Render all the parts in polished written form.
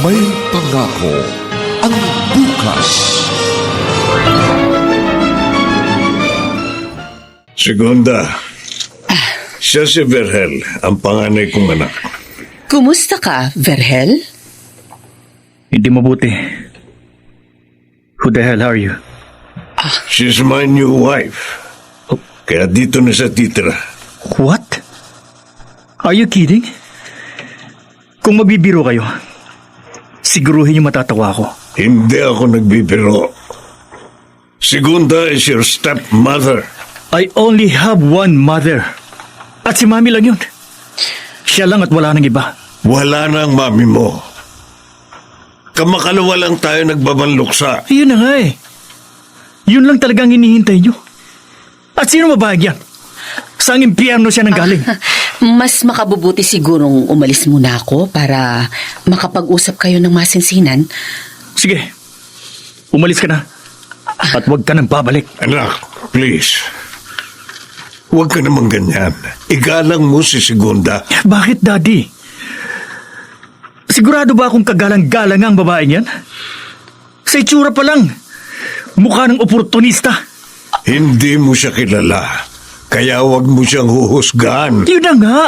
May pangako ang bukas. Segunda, siya si Verhel, ang panganay kong anak. Kumusta ka, Verhel? Hindi mabuti. Who the hell are you? She's my new wife. Kaya dito na siya titira. What? Are you kidding? Kung mabibiro kayo, siguruhin niyo matatawa ako. Hindi ako nagbibiro. Segunda is your stepmother. I only have one mother. At si Mami lang yun. Siya lang at wala nang iba. Wala na ang mami mo. Kamakalawa lang tayo nagbabanluksa. Yun na nga eh. Yun lang talagang hinihintay niyo. At sino mabahag yan? Saang impyerno siya nang galing? Mas makabubuti sigurong umalis muna ako para makapag-usap kayo ng masinsinan. Sige, umalis ka na. At huwag ka nang babalik. Anak, please. Huwag ka namang ganyan. Igalang mo si Segunda. Bakit, Daddy? Sigurado ba akong kagalang-galang ang babaeng yan? Sa itsura pa lang, mukha ng oportunista. Hindi mo siya kilala. Kaya huwag mo siyang huhusgahan. Yun na nga.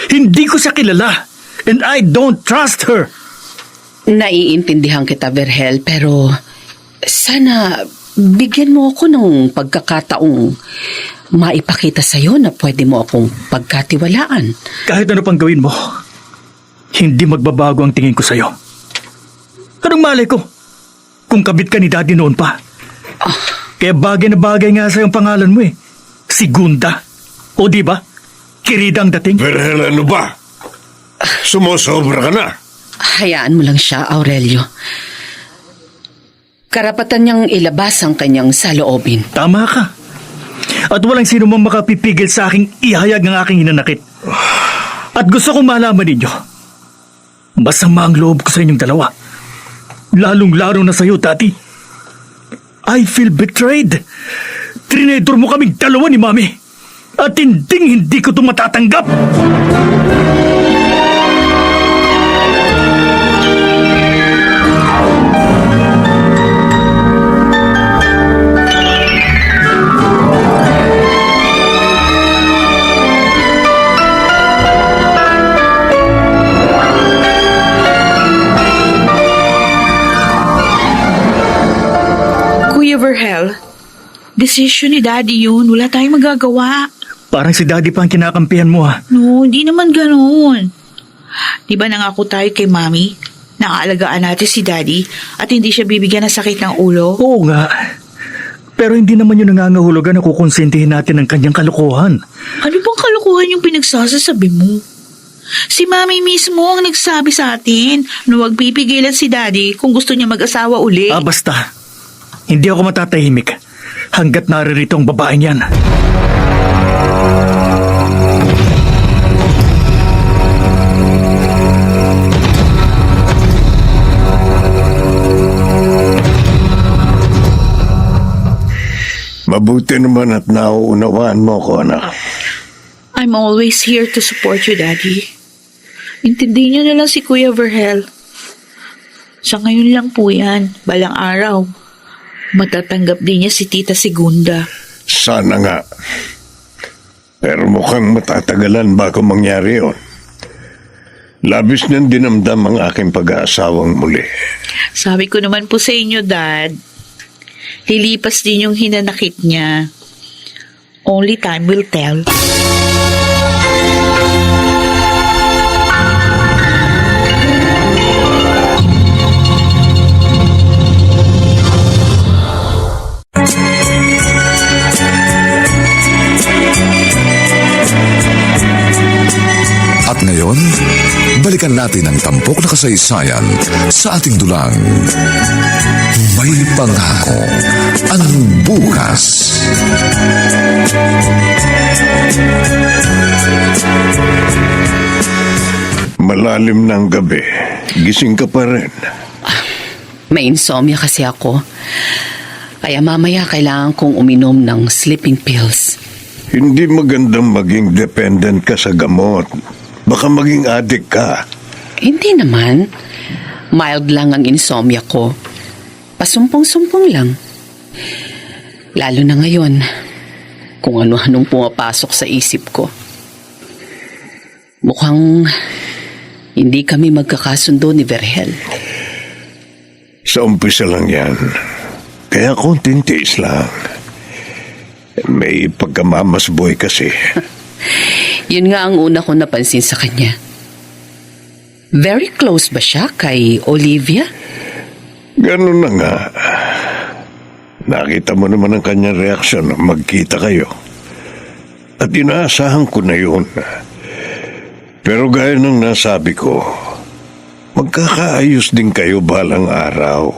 Hindi ko siya kilala. And I don't trust her. Naiintindihan kita, Verhel, pero sana bigyan mo ako ng pagkakataong maipakita sa'yo na pwede mo akong pagkatiwalaan. Kahit ano pang gawin mo, hindi magbabago ang tingin ko sa'yo. Anong malay ko? Kung kabit ka ni Daddy noon pa. Kaya bagay na bagay nga sa'yo ang pangalan mo eh. Segunda. O di ba? Kirida ang dating. Verhel, ano ba? Sumosobra ka na. Hayaan mo lang siya, Aurelio. Karapatan niyang ilabas ang kanyang saloobin. Tama ka. At walang sino mang makapipigil sa aking ihayag ng aking hinanakit. At gusto kong malaman ninyo, masama ang loob ko sa inyong dalawa. Lalong-laro na sa'yo, Daddy. I feel betrayed. Trinedor mo kaming dalawa ni Mami. At hindi ko ito matatanggap. Kuya Verhel, desisyon ni Daddy yun. Wala tayong magagawa. Parang si Daddy pa ang kinakampihan mo ha. No, hindi naman ganoon. Di ba nangako tayo kay Mami? Nakaalagaan natin si Daddy at hindi siya bibigyan ng sakit ng ulo? Oo nga. Pero hindi naman yun nangangahulugan na kukonsintihin natin ang kanyang kalokohan. Ano bang kalokohan yung pinagsasasabi mo? Si Mami mismo ang nagsabi sa atin na huwag pipigilan si Daddy kung gusto niya mag-asawa uli. Basta. Hindi ako matatahimik hanggat naririto ang babaeng yan. Mabuti naman at nauunawaan mo ko, anak. I'm always here to support you, Daddy. Intindihin niyo na lang si Kuya Verhel. Sa ngayon lang po yan, balang araw. Matatanggap din niya si Tita Segunda. Sana nga. Pero mukhang matatagalan bago mangyari yun. Labis niyang dinamdam ang aking pag-aasawang muli. Sabi ko naman po sa inyo, Dad, lilipas din yung hinanakit niya. Only time will tell. At ngayon, balikan natin ang tampok na kasaysayan sa ating dulang. May pangako ang bukas. Malalim ng gabi. Gising ka pa rin. May insomnia kasi ako. Kaya mamaya kailangan kong uminom ng sleeping pills. Hindi magandang maging dependent ka sa gamot. Baka maging addict ka. Hindi naman. Mild lang ang insomnia ko. Pasumpong-sumpong lang. Lalo na ngayon, kung ano-anong pumapasok sa isip ko. Mukhang hindi kami magkakasundo ni Verhel. Sa umpisa lang yan. Kaya konting tiis lang. May pagkamamasboy kasi. Yun nga ang una ko napansin sa kanya. Very close ba siya kay Olivia? Ganun na nga. Nakita mo naman ang kanyang reaksyon nang magkita kayo. At inaasahan ko na yun. Pero gaya ng nasabi ko, magkakaayos din kayo balang araw.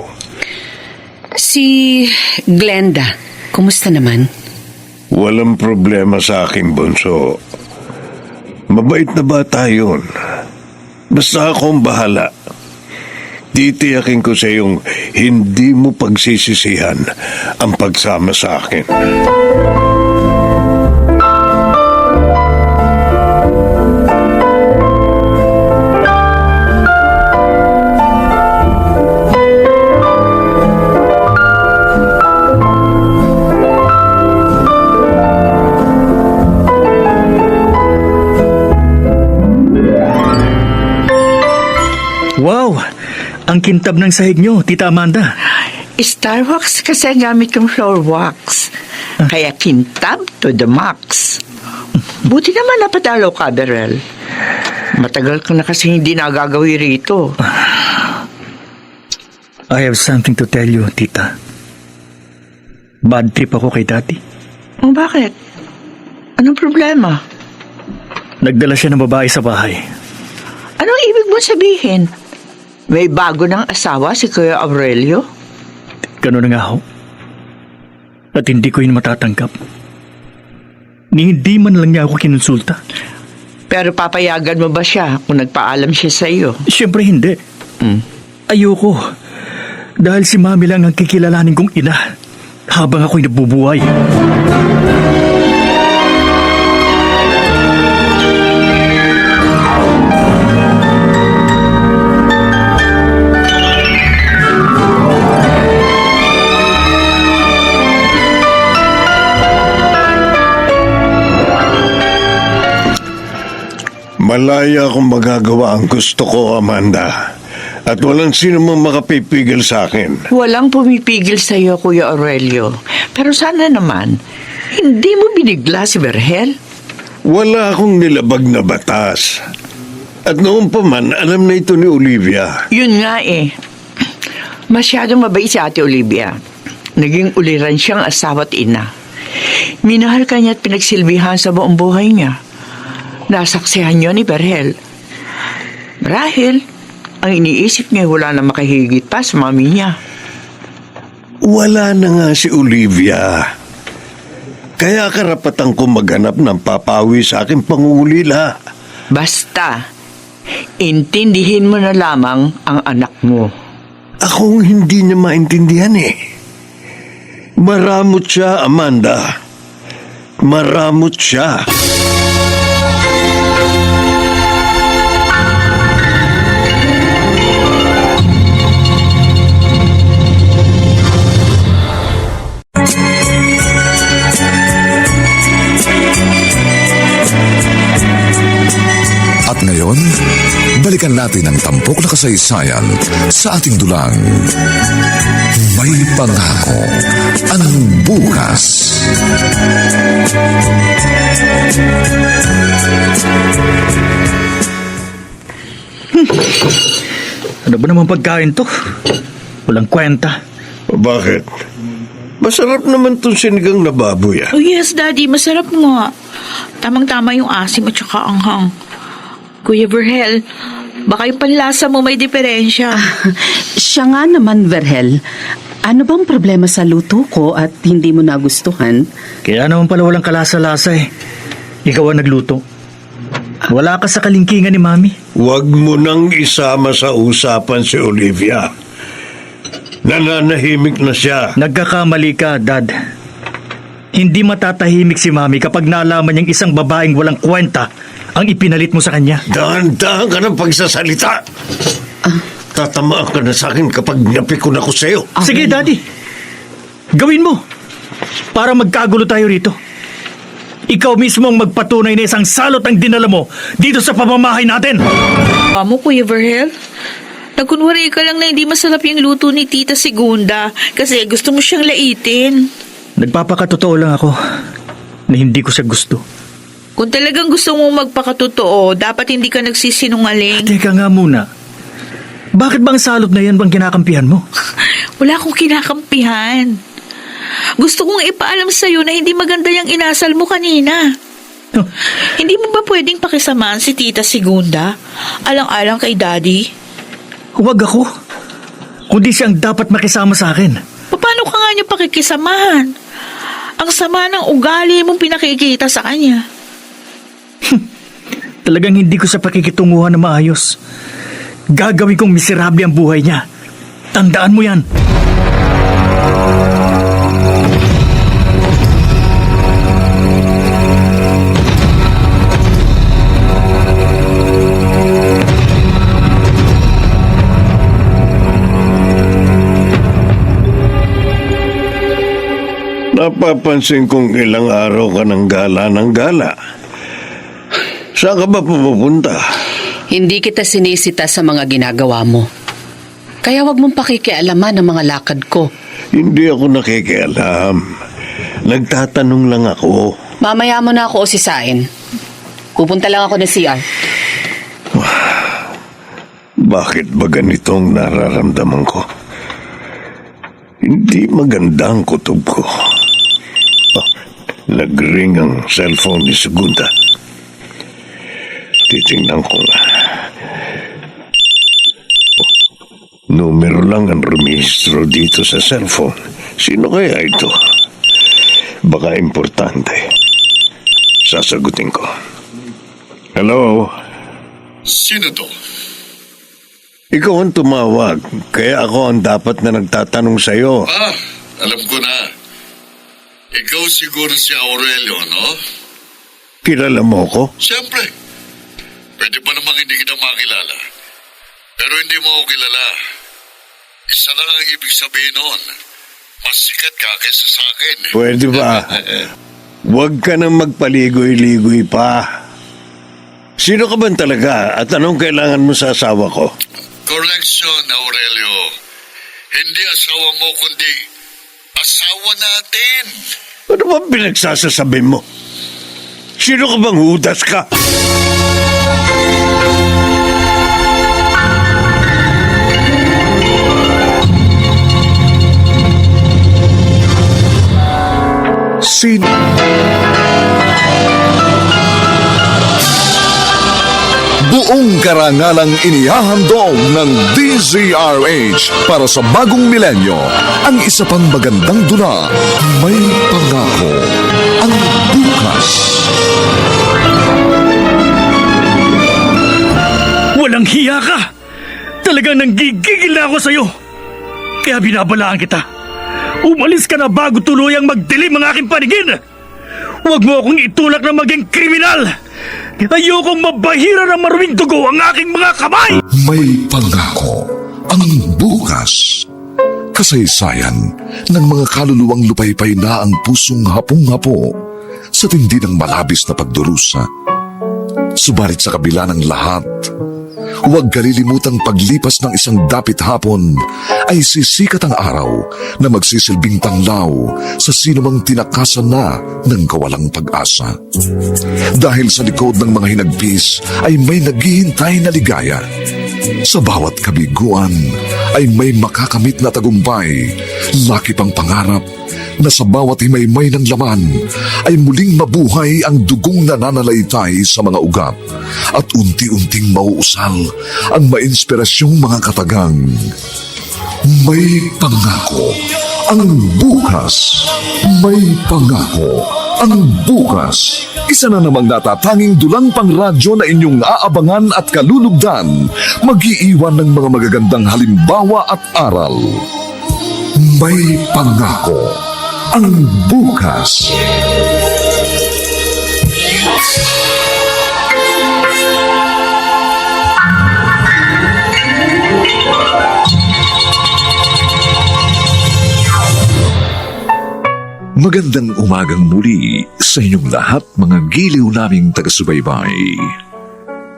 Si Glenda, kumusta naman? Walang problema sa aking bunso. Mabait na bata yun. Basta akong bahala. Titiyakin ko sa iyong hindi mo pagsisisihan ang pagsama sa akin. Wow! Ang kintab ng sahig nyo, Tita Amanda. Starwax kasi ang gamit kong floor wax. Kaya kintab to the max. Buti naman napadalaw ka, Berel. Matagal ko na kasi hindi nagagawi rito. I have something to tell you, Tita. Bad trip ako kay Daddy. Oh, bakit? Anong problema? Nagdala siya ng babae sa bahay. Anong ibig mo sabihin? May bago ng asawa si Kuya Aurelio? Ganun na nga ho. At hindi ko yun matatanggap. Ni hindi man lang niya ako kinonsulta. Pero papayagan mo ba siya kung nagpaalam siya sa iyo? Siyempre hindi. Ayoko. Dahil si Mami lang ang kikilalanin kong ina habang ako'y nabubuhay. Malaya akong magagawa ang gusto ko, Amanda. At walang sino mang makapipigil sa akin. Walang pumipigil sa iyo, Kuya Aurelio. Pero sana naman, hindi mo binigla si Verhel? Wala akong nilabag na batas. At noon pa man, alam na ito ni Olivia. Yun nga eh. Masyadong mabait si Ate Olivia. Naging uliran siyang asawa at ina. Minahal ka niya at pinagsilbihan sa buong buhay niya. Nasaksihan niyo ni Verhel. Marahil, ang iniisip niya wala na makahigit pa sa mami niya. Wala na nga si Olivia. Kaya karapatan ko maghanap ng papawi sa aking pangungulila. Basta, intindihin mo na lamang ang anak mo. Akong hindi niya maintindihan eh. Maramot siya, Amanda. Maramot siya. At ngayon, balikan natin ang tampok na kasaysayan sa ating dulang. May pangako ang bukas. Ano ba naman pagkain to? Walang kwenta. Bakit? Masarap naman itong sinigang na baboy ah. Oh yes, Daddy. Masarap nga. Tamang-tama yung asim at saka anghang. Kuya Verhel, baka yung panlasa mo may diferensya. Siya nga naman, Verhel. Ano bang problema sa luto ko at hindi mo nagustuhan? Kaya naman pala walang kalasa-lasa eh. Ikaw ang nagluto. Wala ka sa kalingkingan ni Mami. Huwag mo nang isama sa usapan si Olivia. Nananahimik na siya. Nagkakamali ka, Dad. Hindi matatahimik si Mami kapag nalaman niyang isang babaeng walang kwenta ang ipinalit mo sa kanya. Dahan-dahan ka ng pagsasalita. tatamaan ka na sa akin kapag napikon ako sa'yo. Sige, Daddy. Gawin mo. Para magkagulo tayo rito. Ikaw mismo ang magpatunay na isang salot ang dinala mo dito sa pamamahay natin. Mo, Kuya Verhel? Nagkunwari ka lang na hindi masarap yung luto ni Tita Segunda kasi gusto mo siyang laitin. Nagpapakatotoo lang ako na hindi ko siya gusto. Kung talagang gusto mo magpakatotoo, dapat hindi ka nagsisinungaling. Teka nga muna. Bakit bang salot na yan bang kinakampihan mo? Wala akong kinakampihan. Gusto kong ipaalam sa'yo na hindi maganda yung inasal mo kanina. Huh. Hindi mo ba pwedeng pakisamahan si Tita Segunda? Alang-alang kay Daddy? Huwag ako. Kundi siyang dapat makisama sa akin. Paano ka nga niya pakikisamahan? Ang sama ng ugali mong pinakikita sa kanya. Talagang hindi ko siya pakikitunguhan na maayos. Gagawin kong miserable ang buhay niya. Tandaan mo yan. Napapansin kong ilang araw ka ng gala ng gala. Saan ka ba pupunta? Hindi kita sinisita sa mga ginagawa mo. Kaya wag mong pakikialaman ang mga lakad ko. Hindi ako nakikialam. Nagtatanong lang ako. Mamaya mo na ako usisain. Pupunta lang ako ng CR. Bakit ba ganitong nararamdaman ko? Hindi maganda ang kutob ko. Nag-ring ang cellphone ni Segunda. Titingnan ko nga. Numero lang ang rumehistro dito sa cellphone. Sino kaya ito? Baka importante. Sasagutin ko. Hello? Sino to? Ikaw ang tumawag, kaya ako ang dapat na nagtatanong sa'yo. Alam ko na. Ikaw siguro si Aurelio, no? Kilala mo ko? Siyempre. Pwede ba namang hindi kita makilala? Pero hindi mo ako kilala. Isa lang ang ibig sabihin noon. Mas sikat ka kaysa sa akin. Pwede ba? Huwag ka nang magpaligoy-ligoy pa. Sino ka ba talaga at anong kailangan mo sa asawa ko? Correction, Aurelio. Hindi asawa mo, kundi asawa natin. Ano ba pinagsasasabi mo? Sino ka bang hudas ka? Sino? Buong karangalang inihahandog ng DZRH para sa bagong milenyo. Ang isa pang magandang dula, May Pangako, ang bukas. Walang hiya ka! Talagang nanggigigil na ako sa'yo. Kaya binabalaan kita. Umalis ka na bago tuluyang magdilim ang aking paningin. Huwag mo akong itulak na maging kriminal. Ayokong mabahira ng maruming dugo ang aking mga kamay! May Pangako, ang bukas. Kasaysayan ng mga kaluluwang lupaypay na ang pusong hapong-hapo sa tindi ng malabis na pagdurusa. Subalit sa kabila ng lahat, huwag kalilimutang paglipas ng isang dapit hapon ay sisikat ang araw na magsisilbing tanglaw sa sinumang tinakasan na ng kawalang pag-asa. Dahil sa likod ng mga hinagpis ay may naghihintay na ligaya. Sa bawat kabiguan ay may makakamit na tagumpay, laki pang pangarap na sa bawat himaymay ng laman ay muling mabuhay ang dugong nananalaytay sa mga ugat at unti-unting mauusal ang mainspirasyong mga katagang. May Pangako, ang bukas. May Pangako, ang bukas. Isa na namang natatanging dulang pangradyo na inyong aabangan at kalulugdan, mag-iiwan ng mga magagandang halimbawa at aral. May Pangako, ang bukas. Magandang umagang muli sa inyong lahat mga giliw naming taga-subaybay.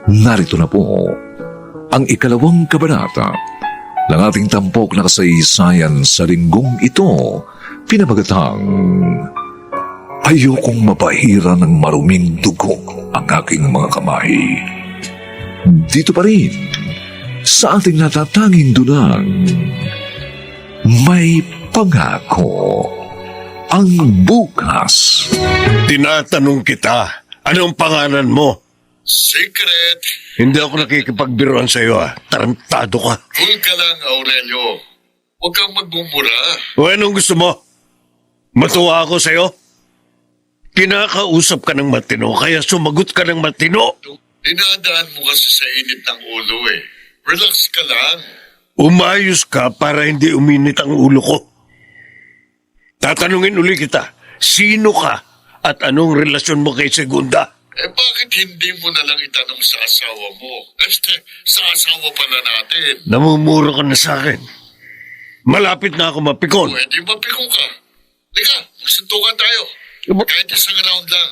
Narito na po ang ikalawang kabanata ng ating tampok na kasaysayan sa linggong ito, pinamagatang Ayokong mapahira ng maruming dugo ang aking mga kamay. Dito pa rin sa ating natatanging dunang May Pangako ang Bukas. Tinatanong kita, anong pangalan mo? Secret. Hindi ako nakikipagbiruan sa'yo, Tarantado ka. Cool ka lang, Aurelio. Huwag kang magmumura. O anong gusto mo? Matuwa ako sa'yo? Kinakausap ka ng matino, kaya sumagot ka ng matino. Dinadaan mo kasi sa init ng ulo eh. Relax ka lang. Umayos ka para hindi uminit ang ulo ko. Tatanungin uli kita, sino ka at anong relasyon mo kay Segunda? Bakit hindi mo na lang itanong sa asawa mo? Sa asawa pala natin. Namumuro ka na sa akin. Malapit na ako mapikon. Pwede mapikong ka. Liga, magsuntukan tayo. Kahit isang round lang.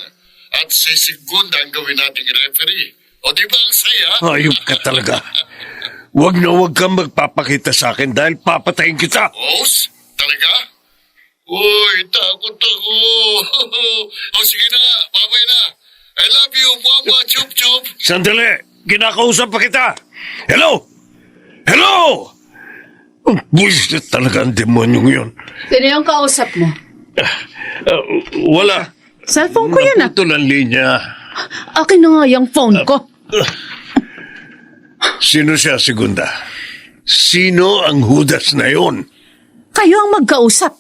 At si Segunda ang gawin nating referee. O di ba ang saya? Ayop ka talaga. Huwag na huwag kang magpapakita sa akin dahil papatayin kita. Boss? Talaga? Uy, takot ako. O sige na nga, babay na. I love you, Mama Chup Chup. Sandali, kinakausap pa kita. Hello? Hello? Ang buwisit talaga ang demonyong yun. Sino yung kausap mo? Wala. Cellphone ko yan Naputol ang linya. Akin na nga yung phone ko. Sino siya, Segunda? Sino ang Judas na yon? Kayo ang magkausap.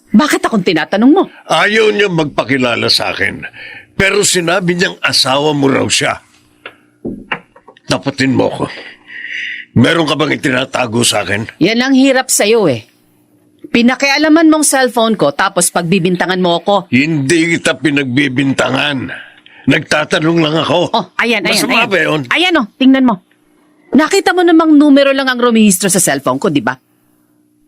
Bakit akong tinatanong mo? Ayaw niya magpakilala sa akin. Pero sinabi niyang asawa mo raw siya. Tapatin mo ko. Meron ka bang itinatago sa akin? Yan ang hirap sa'yo eh. Pinakialaman mong cellphone ko tapos pagbibintangan mo ako. Hindi kita pinagbibintangan. Nagtatanong lang ako. Oh, ayan. Masama ba yun? Ayan oh, tingnan mo. Nakita mo namang numero lang ang rumihistro sa cellphone ko, di ba?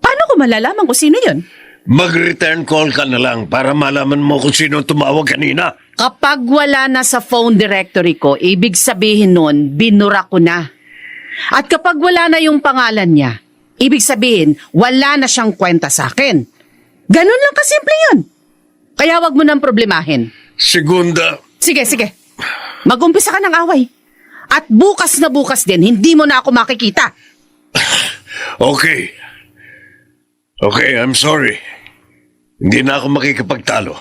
Paano ko malalaman kung sino yun? Mag-return call ka na lang para malaman mo kung sino tumawag kanina. Kapag wala na sa phone directory ko, ibig sabihin nun, binura ko na. At kapag wala na yung pangalan niya, ibig sabihin, wala na siyang kwenta sa akin. Ganun lang kasimple yun. Kaya wag mo nang problemahin. Segunda, Sige. Mag-umpisa ka ng away. At bukas na bukas din, hindi mo na ako makikita. okay. Okay, I'm sorry. Hindi na ako makikipagtalo.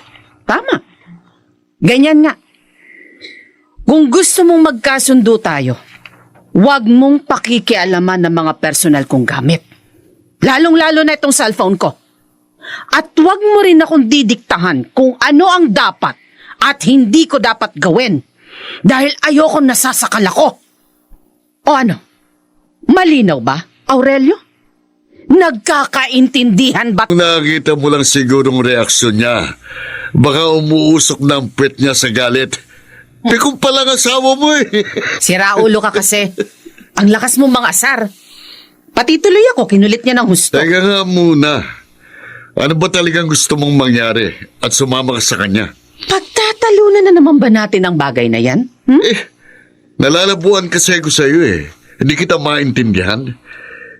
Tama. Ganyan nga. Kung gusto mong magkasundo tayo, huwag mong pakikialaman ng mga personal kong gamit. Lalong-lalo na itong cellphone ko. At huwag mo rin akong didiktahan kung ano ang dapat at hindi ko dapat gawin. Dahil ayoko nasasakal ako. O ano? Malinaw ba, Aurelio? Nagkakaintindihan ba? Nakita mo lang sigurong reaksyon niya. Baka umuusok ng pet niya sa galit. Pikong pala ang asawa mo eh. Siraulo ka kasi. Ang lakas mo mga asar. Pati tuloy ako, kinulit niya ng husto. Teka nga muna. Ano ba talagang gusto mong mangyari at sumama ka sa kanya? Pagtatalunan na naman ba natin ang bagay na yan? Nalalabuan kasi ako sa iyo eh. Hindi kita maintindihan.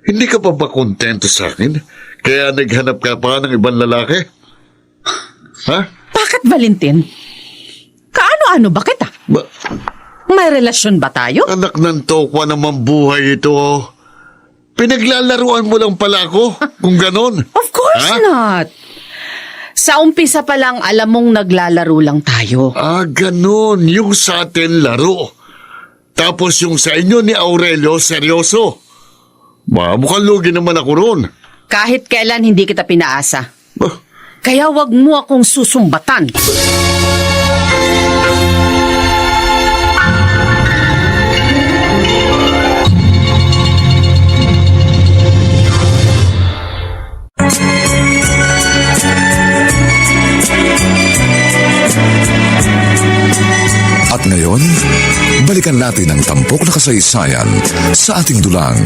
Hindi ka pa ba kontento sa akin? Kaya naghanap ka pa ng ibang lalaki? Ha? Bakit, Valentin? Kaano-ano ba kita? May relasyon ba tayo? Anak ng tokwa naman buhay ito. Pinaglalaruan mo lang pala ako, kung ganon. Of course Ha? not. Sa umpisa pa lang, alam mong naglalaro lang tayo. Ganon. Yung sa atin laro. Tapos yung sa inyo ni Aurelio, seryoso. Mukhang lugi naman ako ron. Kahit kailan hindi kita pinaasa. Bah, Kaya wag mo akong susumbatan. At ngayon, balikan natin ang tampok na kasaysayan sa ating dulang.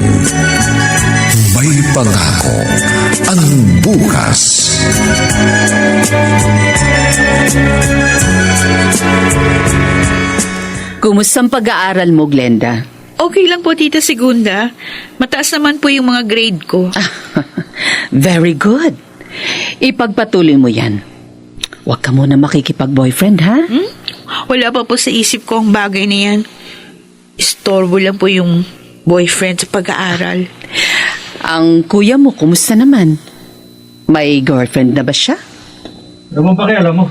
May pangako ang bukas. Kumusta ang pag-aaral mo, Glenda? Okay lang po, Tita Segunda. Mataas naman po yung mga grade ko. Very good. Ipagpatuloy mo yan. Huwag ka muna makikipag-boyfriend, ha? Wala pa po sa isip ko ang bagay na yan. Istorbo lang po yung boyfriend sa pag-aaral. Ang kuya mo, kumusta naman? May girlfriend na ba siya? Ano bang pakialam mo?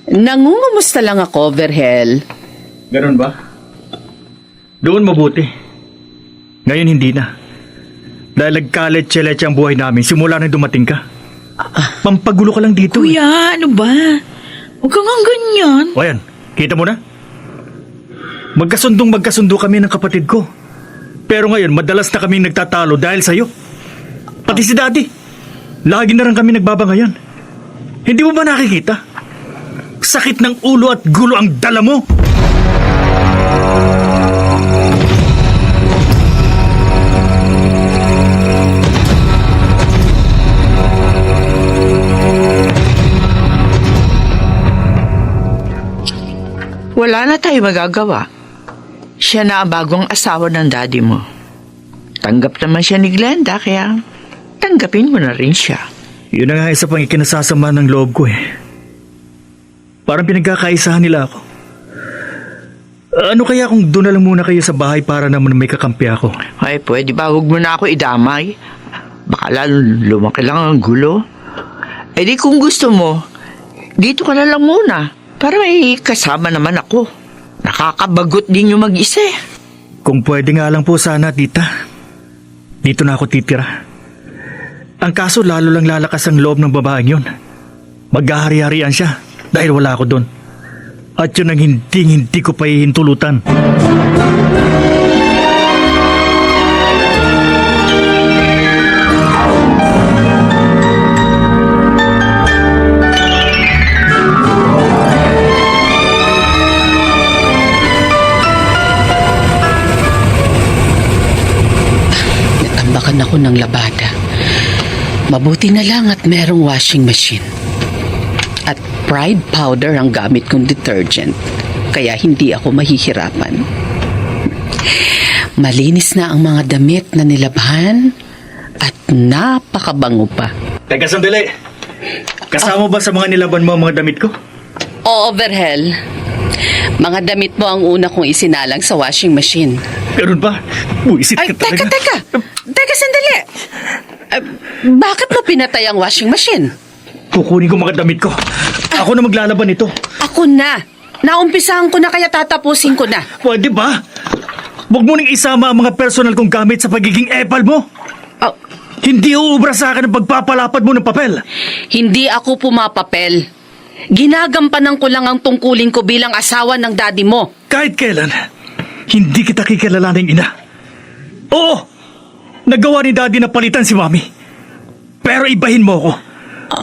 Nangungumusta lang ako, Verhel. Ganun ba? Doon mabuti. Ngayon hindi na. Dahil nagkalet-chelet ang buhay namin simula nang dumating ka. Pampagulo ka lang dito. Kuya, ano ba? Huwag kang ang ganyan. O yan, kita mo na? Magkasundo kami ng kapatid ko. Pero ngayon, madalas na kaming nagtatalo dahil sa'yo. Pati si Daddy. Lagi na rin kami nagbabangayan. Hindi mo ba nakikita? Sakit ng ulo at gulo ang dala mo. Wala na tayo magagawa. Siya na ang bagong asawa ng daddy mo. Tanggap naman siya ni Glenda, kaya tanggapin mo na rin siya. Yun na nga isa pang ikinasasama ng loob ko eh. Parang pinagkakaisahan nila ako. Ano kaya kung doon na lang muna kayo sa bahay para naman may kakampi ako? Ay, pwede ba huwag mo na ako idamay? Baka lalo lumaki lang ang gulo. Eh di kung gusto mo, dito ka na lang muna. Para may kasama naman ako. Nakakabagot din yung mag-isa eh. Kung pwede nga lang po sana, tita. Dito na ako titira. Ang kaso lalo lang lalakas ang loob ng babaeng yun. Maghahari-harian siya dahil wala ako doon. At yun ang hindi ko pa hihintulutan. Natambakan ako ng labada. Mabuti na lang at merong washing machine. At Pride powder ang gamit kong detergent. Kaya hindi ako mahihirapan. Malinis na ang mga damit na nilabhan at napakabango pa. Teka sandali. Kasama ba sa mga nilaban mo ang mga damit ko? Oo, Verhel. Mga damit mo ang una kong isinalang sa washing machine. Ganun ba? Buisit Ay, ka talaga. Teka, sandali. Bakit mo pinatay ang washing machine? Kukunin ko mga damit ko. Ako na maglalaban ito. Ako na. Naumpisahan ko na kaya tatapusin ko na. Pwede ba? Huwag mo nang isama ang mga personal kong gamit sa pagiging epal mo. Oh, Hindi uubra sa akin ang pagpapalapad mo ng papel. hindi ako pumapapel. Ginagampanan ko lang ang tungkulin ko bilang asawa ng daddy mo. Kahit kailan, hindi kita kikilalaning ina. Oo, nagawa ni Daddy na palitan si Mami. Pero ibahin mo ako.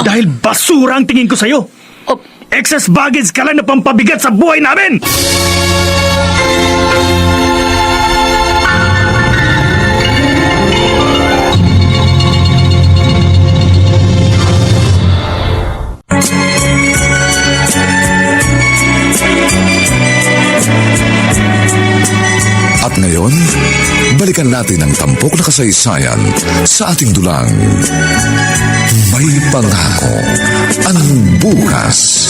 Dahil basura ang tingin ko sa'yo. Oh, Excess baggage ka lang na pampabigat sa buhay namin! At ngayon, balikan natin ang tampok na kasaysayan sa ating dulang. May pangako ang bukas.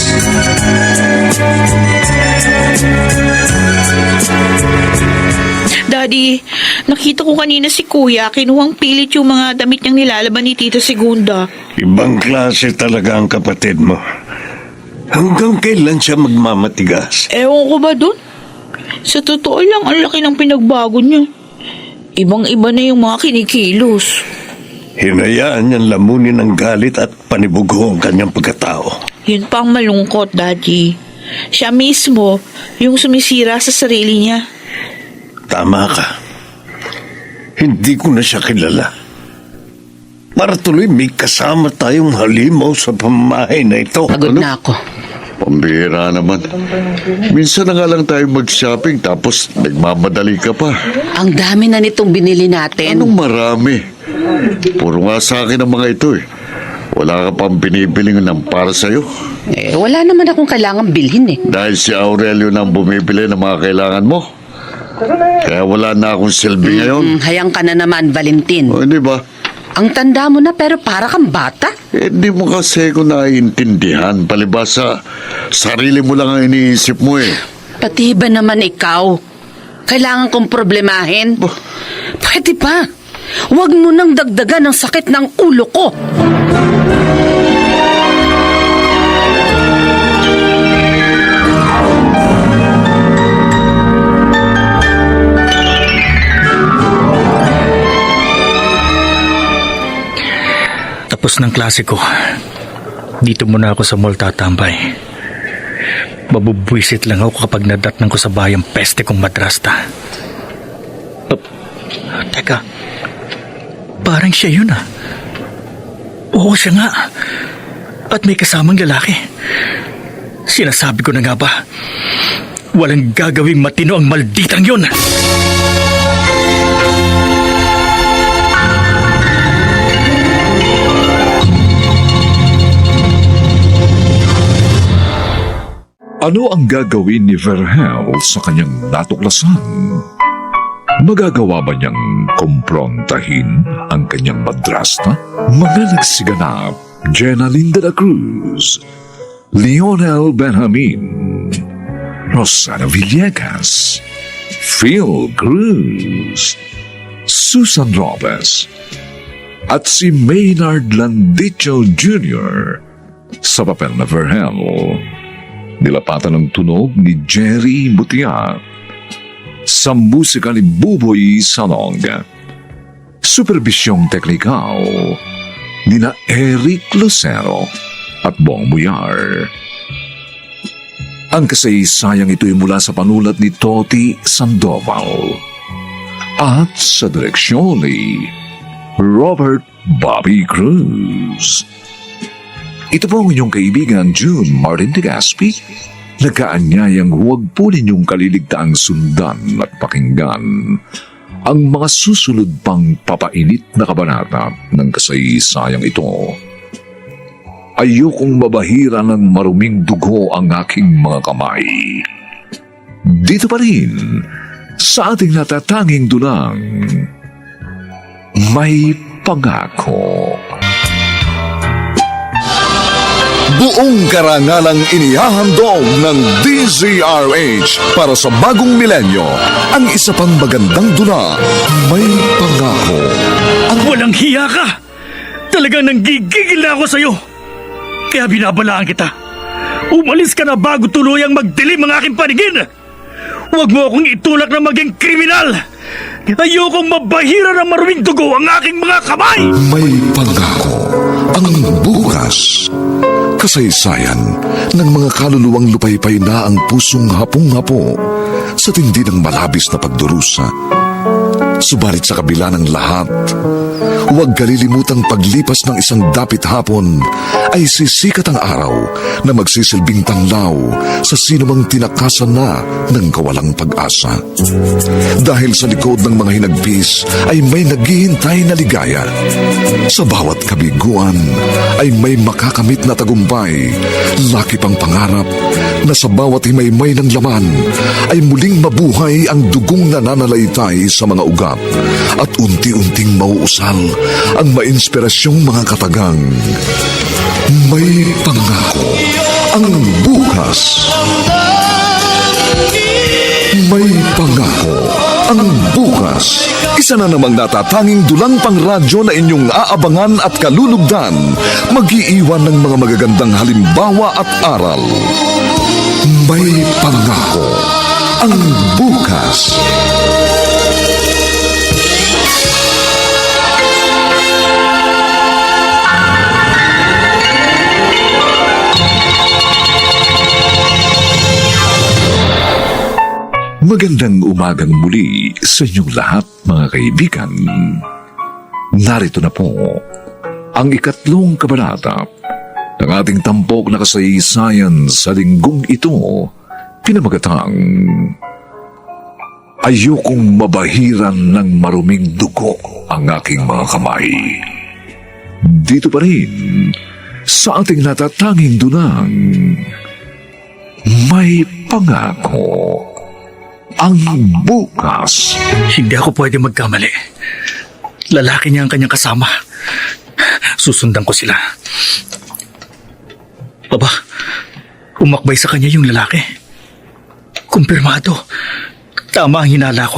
Daddy, nakita ko kanina si Kuya, kinuhang pilit yung mga damit niyang nilalaban ni Tita Segunda. Ibang klase talaga ang kapatid mo. Hanggang kailan siya magmamatigas? Ewan ko ba dun? Sa totoo lang, ang laki ng pinagbago niya. Ibang-iba na yung mga kinikilos. Hinayaan niyang lamunin ng galit at panibugho ang kanyang pagkatao. Yun pa ang malungkot, Daddy. Siya mismo yung sumisira sa sarili niya. Tama ka. Hindi ko na siya kilala. Para tuloy may kasama tayong halimaw sa pamamahay na ito. pagod na ako. Pambihira naman. Minsan na nga lang tayo mag-shopping tapos nagmamadali ka pa. Ang dami na nitong binili natin. Anong marami? Puro nga sa akin ang mga ito eh. Wala ka pang binibiling ng para sa'yo. Wala naman akong kailangan bilhin eh. Dahil si Aurelio nang bumibili ng mga kailangan mo. Kaya wala na akong silbi ngayon. Hayang ka na naman, Valentin. O, hindi ba? Ang tanda mo na pero para kang bata. Hindi mo kasi ko naiintindihan. Palibasa, sarili mo lang ang iniisip mo eh. Pati ba naman ikaw? Kailangan kong problemahin? Pwede pa. Huwag mo nang dagdagan ang sakit ng ulo ko. Tapos ng klase ko, dito muna ako sa mall tatambay. Mabubwisit lang ako kapag nadatnan ko sa bayang peste kong madrasta. Teka, parang siya yun ah. Oo, siya nga. At may kasamang lalaki. Sinasabi ko na nga ba, walang gagawing matino ang malditang yun. Ano ang gagawin ni Verhel sa kanyang natuklasan? Magagawa ba niyang kumprontahin ang kanyang madrasta? Mga nagsiganap, Jenaline de la Cruz, Lionel Benjamin, Rosana Villegas, Phil Cruz, Susan Robes, at si Maynard Landicho Jr. sa papel na Verhel. Nilapatan ng tunog ni Jerry Mutia sa musika ni Buboy Salong. Supervisyong teknikal ni na Eric Lucero at Bong Muyar. Ang kasaysayang ito'y mula sa panulat ni Toti Sandoval at sa direksyon ni Robert Bobby Cruz. Ito po ang inyong kaibigan June Martin de Gaspi. Nagkaanyayang huwag po ninyong kaliligtaang sundan at pakinggan ang mga susunod pang papainit na kabanata ng kasaysayang ito. Ayokong mabahira ng maruming dugo ang aking mga kamay. Dito pa rin, sa ating natatanging dulang, may pangako. Buong karangalang inihahandog ng DZRH para sa bagong milenyo ang isa pang magandang dula, May Pangako. Walang hiya ka! Talagang nanggigigil na ako sa'yo! Kaya binabalaan kita. Umalis ka na bago tuluyang magdilim ang aking paningin! Huwag mo akong itulak na maging kriminal! Ayokong mabahira ng maruming dugo ang aking mga kamay! May Pangako ang bukas. Kasaysayan ng mga kaluluwang lupaypay na ang pusong hapong-hapo sa tindi ng malabis na pagdurusa. Subalit sa kabila ng lahat, huwag kalilimutang paglipas ng isang dapit hapon ay sisikat ang araw na magsisilbing tanglaw sa sinumang tinakasan na ng kawalang pag-asa. Dahil sa likod ng mga hinagpis ay may naghihintay na ligaya. Sa bawat kabiguan ay may makakamit na tagumpay, laki pang pangarap na sa bawat himaymay ng laman ay muling mabuhay ang dugong nananalaytay sa mga ugat at unti-unting mauusal ang mainspirasyong mga katagang. May Pangako ang bukas. May Pangako ang bukas. Isa na namang natatanging dulang pangradyo na inyong aabangan at kalulugdan, mag-iiwan ng mga magagandang halimbawa at aral. May Pangako ang bukas. Magandang umagang muli sa inyong lahat, mga kaibigan. Narito na po ang ikatlong kabanata Ang ating tampok na kasaysayan sa linggong ito, pinamagatang ayokong mabahiran ng maruming dugo ang aking mga kamay. Dito pa rin, sa ating natatanging dunang, may pangako ang bukas. Hindi ako pwede magkamali. Lalaki niya ang kanyang kasama. Susundan ko sila. Aba, umakbay sa kanya yung lalaki. Kumpirmado. Tama ang hinala ko.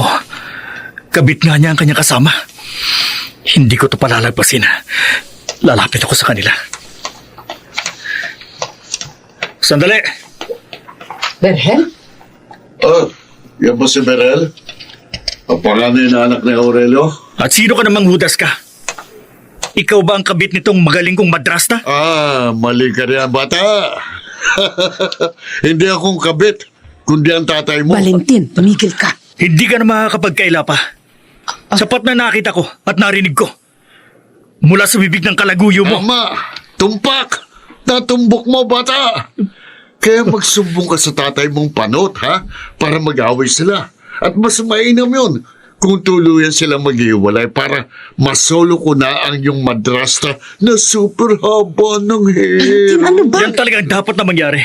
Kabit nga niya ang kanyang kasama. Hindi ko ito palalagpasin. Lalapit ako sa kanila. Sandali! Berhel? Oh, yan ba si Berel? Ang panganay na anak ni Aurelio? At sino ka namang Judas ka? Ikaw ba ang kabit nitong magaling kong madrasta? Mali ka riyan, bata. Hindi akong kabit, kundi ang tatay mo. Valentin, tumigil ka. Hindi ka na makakapagkaila pa. Sapat na nakita ko at narinig ko. Mula sa bibig ng kalaguyo mo. Ama, tumpak! Natumbok mo, bata! Kaya magsumbong ka sa tatay mong panot, ha? Para mag-away sila. At mas mainam yun kung tuluyan silang maghiwalay para masolo ko na ang yung madrasta na super haba ng hair. Ano ba? Yan talagang dapat na mangyari.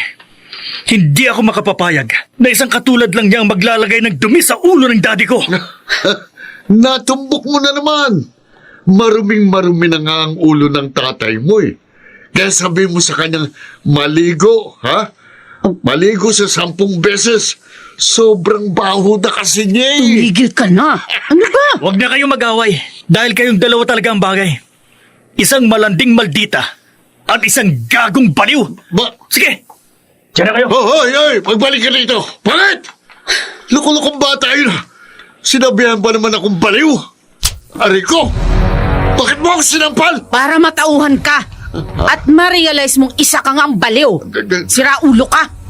Hindi ako makapapayag na isang katulad lang niya ang maglalagay ng dumi sa ulo ng daddy ko. Natumbok mo na naman. Maruming-marumi na nga ang ulo ng tatay mo eh. Kaya sabi mo sa kanyang maligo, ha? Maligo sa 10 beses. Sobrang baho na kasi niya eh. Tumigil ka na. Ano ba? Huwag na kayong mag-away dahil kayong dalawa talaga ang bagay. Isang malanding maldita at isang gagong baliw. Sige, diyan na kayo. Hoy! Pagbalik ka dito! Bakit? Lukulukong bata yun. Sinabihan ba naman akong baliw? Ari ko! Bakit mo ako sinampal? Para matauhan ka. At ma-realize mong isa ka nga ang baliw. Sira ulo ka.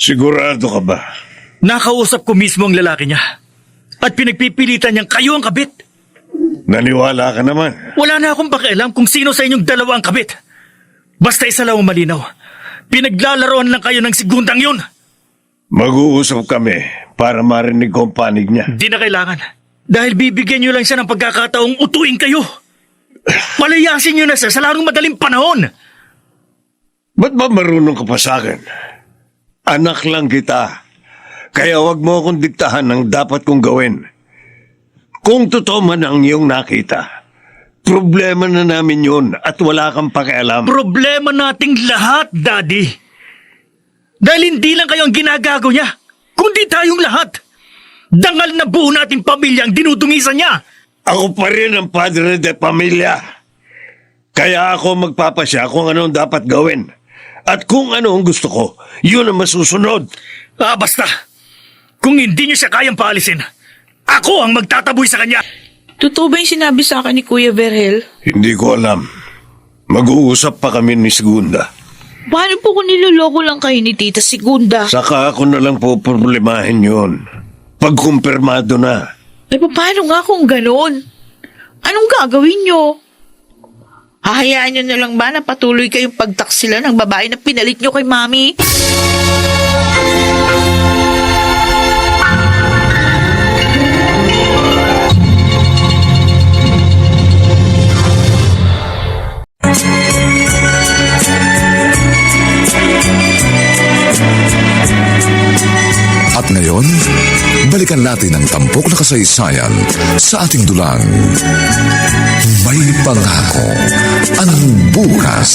Sigurado ka ba? Nakausap ko mismo ang lalaki niya at pinagpipilitan niyang kayo ang kabit. Naniwala ka naman. Wala na akong pakialam kung sino sa inyong dalawa ang kabit. Basta isa lang ang malinaw. Pinaglalaroan lang kayo ng segundang yun. Mag-uusap kami para marinig ko ang panig niya. Di na kailangan. Dahil bibigyan niyo lang siya ng pagkakataong utuin kayo. Palayasin niyo na siya sa larong madaling panahon. Ba't ba marunong ka pa sa akin? Anak lang kita. Kaya wag mo akong diktahan ng dapat kong gawin. Kung totoo man ang iyong nakita, problema na namin yun at wala kang pakialam. Problema nating lahat, Daddy. Dahil hindi lang kayo ang ginagago niya, kundi tayong lahat. Dangal na buo nating pamilya ang dinudungisan niya. Ako pa rin ang padre de pamilya. Kaya ako magpapasya kung anong dapat gawin. At kung ano ang gusto ko, yun ang masusunod. Basta. Kung hindi niyo siya kayang paalisin, ako ang magtataboy sa kanya. Totoo ba yung sinabi sa akin ni Kuya Verhel? Hindi ko alam. Mag-uusap pa kami ni Segunda. Paano po kung niloloko lang kayo ni Tita Segunda? Saka ako na lang po problemahin yun. Pagkumpirmado na. Paano nga kung gano'n? Anong gagawin nyo? Hahayaan nyo na lang ba na patuloy kayong pagtaksila ng babae na pinalit nyo kay Mami? At ngayon, balikan natin ang tampok na kasaysayan sa ating dulang. May pangako ang bukas.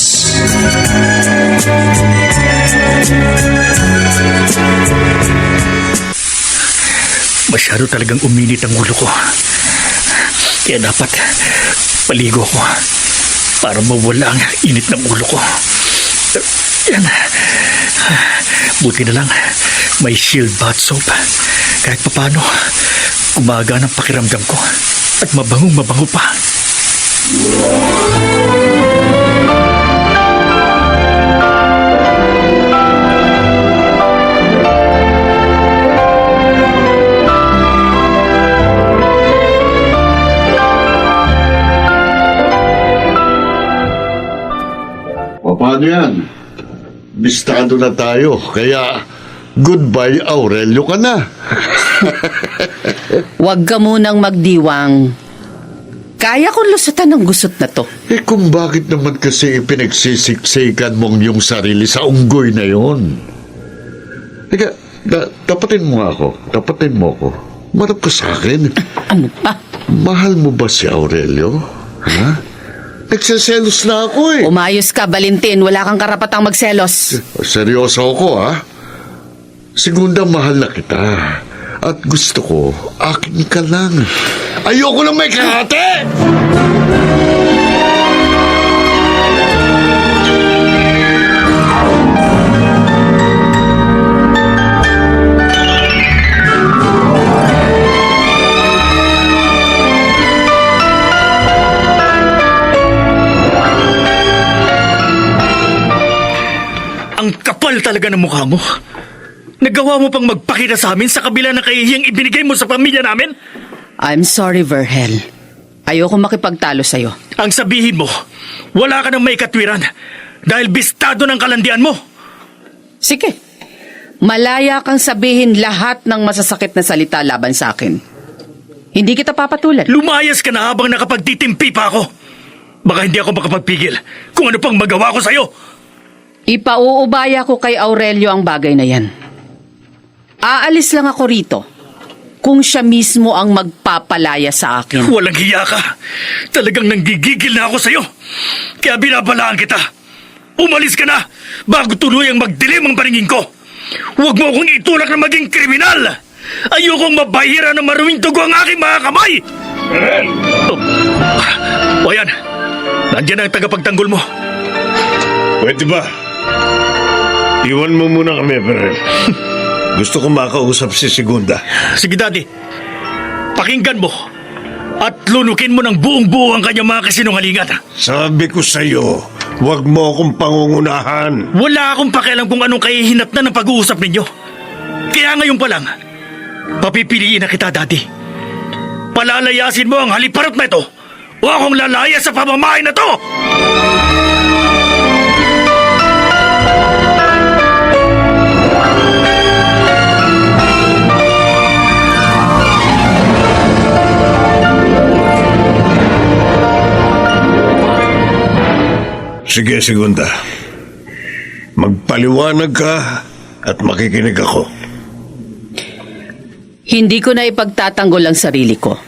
Masyado talagang uminit ang ulo ko. Kaya dapat paligo ko para mawala ang init ng ulo ko. Yan. Buti na lang may Shield bath soap. Kahit papano, gumagaan ang pakiramdam ko at mabango pa. Paano yan? Bistado na tayo, kaya goodbye Aurelio ka na. Huwag ka munang magdiwang. Kaya kong lusutan ng gusot na to. Eh kung bakit naman kasi ipinagsisiksikan mong yung sarili sa unggoy na yon? Teka, tapatin mo nga ako. Tapatin mo ako. Marap ka sa akin. Ano pa? Mahal mo ba si Aurelio? Ha? Nagsiselos na ako eh. Umayos ka, Valentin. Wala kang karapatang magselos. Seryoso ako ha. Segunda, mahal na kita. At gusto ko, akin ka lang. Ayoko na may kahate! Ang kapal talaga ng mukha mo. Nagawa mo pang magpakita sa amin sa kabila ng kahihiyang ibinigay mo sa pamilya namin? I'm sorry, Verhel. Ayoko makipagtalo sa'yo. Ang sabihin mo, wala ka ng may katwiran dahil bistado ng kalandian mo. Sige. Malaya kang sabihin lahat ng masasakit na salita laban sa akin. Hindi kita papatulan. Lumayas ka na habang nakapagtitimpi pa ako. Baka hindi ako makapagpigil kung ano pang magawa ko sa'yo. Ipauubaya ko kay Aurelio ang bagay na yan. Aalis lang ako rito kung siya mismo ang magpapalaya sa akin. Walang hiya ka. Talagang nanggigigil na ako sa'yo. Kaya binabalaan kita. Umalis ka na bago tuluyang magdilim ang paningin ko. Huwag mo akong itulak na maging kriminal. Ayokong mabahira na maruming dugo ang aking mga kamay. O yan. Nandiyan ang tagapagtanggol mo. Pwede ba? Iwan mo muna kami, Perel. Gusto ko makausap si Segunda. Sige, Daddy. Pakinggan mo. At lunukin mo ng buong-buo ang kanyang mga kasinungalingan. Sabi ko sa'yo, huwag mo akong pangungunahan. Wala akong pakialam kung anong kahihinatnan ng pag-uusap ninyo. Kaya ngayon pa lang, papipiliin na kita, Daddy. Palalayasin mo ang haliparot na ito o akong lalaya sa pamamahay na to! Sige, Segunda. Magpaliwanag ka at makikinig ako. Hindi ko na ipagtatanggol ang sarili ko.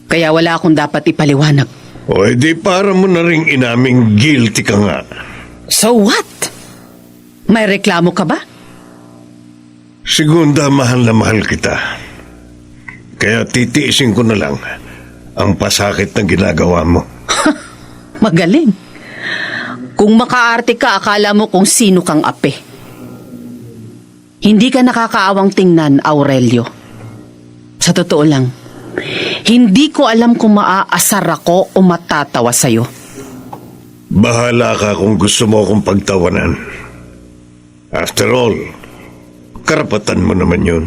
Kaya wala akong dapat ipaliwanag. O edi para mo na ring inaming guilty ka nga. So what? May reklamo ka ba? Segunda, mahal na mahal kita. Kaya titiisin ko na lang ang pasakit na ginagawa mo. Magaling. Kung makaarte ka, akala mo kung sino kang ape. Hindi ka nakakaawang tingnan, Aurelio. Sa totoo lang, hindi ko alam kung maaasar ako o matatawa sa'yo. Bahala ka kung gusto mo akong pagtawanan. After all, karapatan mo naman yun.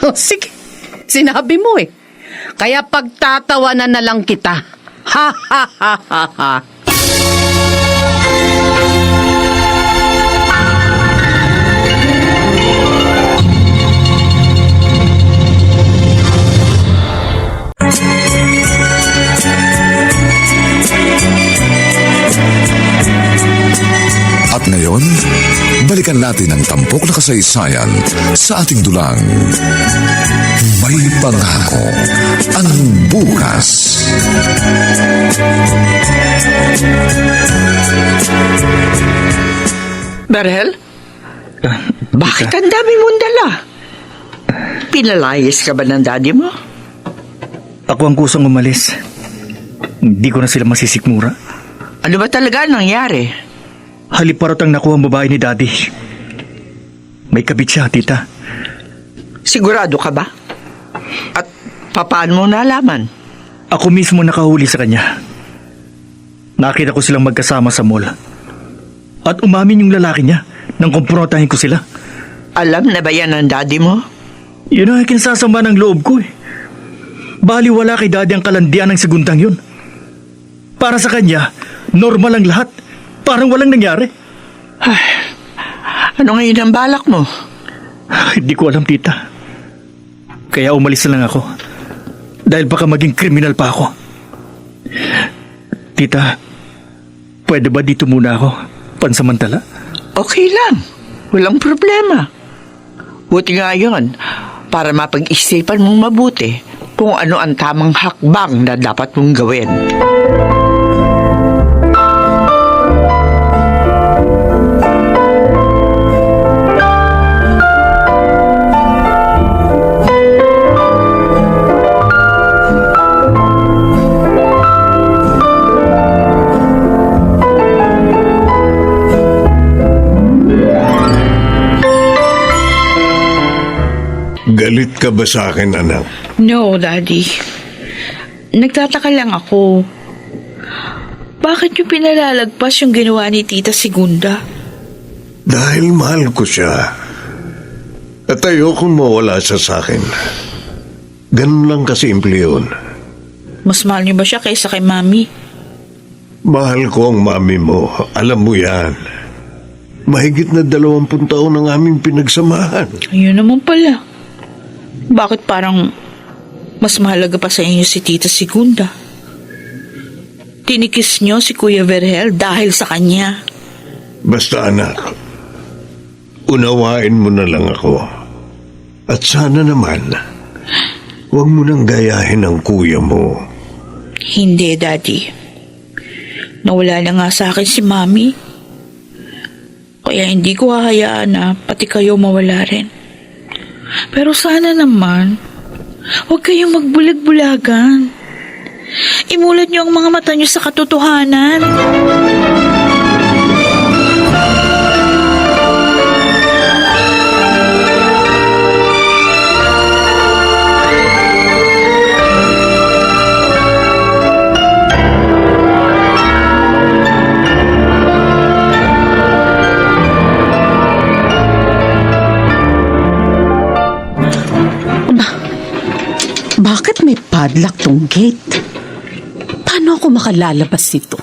Oh, sige, sinabi mo eh. Kaya pagtatawanan na lang kita. Ha ha ha ha ha. At ngayon, balikan natin ang tampok na kasaysayan sa ating dulang. May pangako ang bukas. Berhel? Bakit ang dami mong dala? Pinalayas ka ba ng daddy mo? Ako ang kusang umalis. Hindi ko na sila masisikmura. Ano ba talaga ang nangyari? Haliparot ang nakuha ang babae ni Daddy. May kabit siya, tita. Sigurado ka ba? At paano mo nalaman? Ako mismo nakahuli sa kanya. Nakita ko silang magkasama sa mall. At umamin yung lalaki niya nang kumprontahin ko sila. Alam na ba yan ng daddy mo? Yun ang kinasasama ng loob ko eh. Bali wala kay Daddy ang kalandian ng segundang yun. Para sa kanya, normal ang lahat. Parang walang nangyari. Ano ngayon ang balak mo? Hindi ko alam, tita. Kaya umalis na lang ako. Dahil baka maging kriminal pa ako. Tita, pwede ba dito muna ako? Pansamantala? Okay lang. Walang problema. Buti nga yun, para mapag-isipan mong mabuti kung ano ang tamang hakbang na dapat mong gawin. Galit ka ba sa akin, anak? No, Daddy. Nagtataka lang ako. Bakit yung pinalalagpas yung ginawa ni Tita Segunda? Dahil mahal ko siya. At ayokong mawala siya sa akin. Ganun lang kasimple yun. Mas mahal niyo ba siya kaysa kay Mami? Mahal ko ang mami mo. Alam mo yan. Mahigit na 20 taon ang aming pinagsamahan. Ayun naman pala. Bakit parang mas mahalaga pa sa inyo si Tita Segunda? Tinikis niyo si Kuya Vergel dahil sa kanya. Basta anak, unawain mo na lang ako. At sana naman, huwag mo nang gayahin ang kuya mo. Hindi, Daddy. Nawala na nga sa akin si Mami. Kaya hindi ko hahayaan na pati kayo mawala rin. Pero sana naman, huwag kayong magbulag-bulagan. Imulat niyo ang mga mata niyo sa katotohanan. Bakit may padlock tong gate? Paano ako makalalabas dito?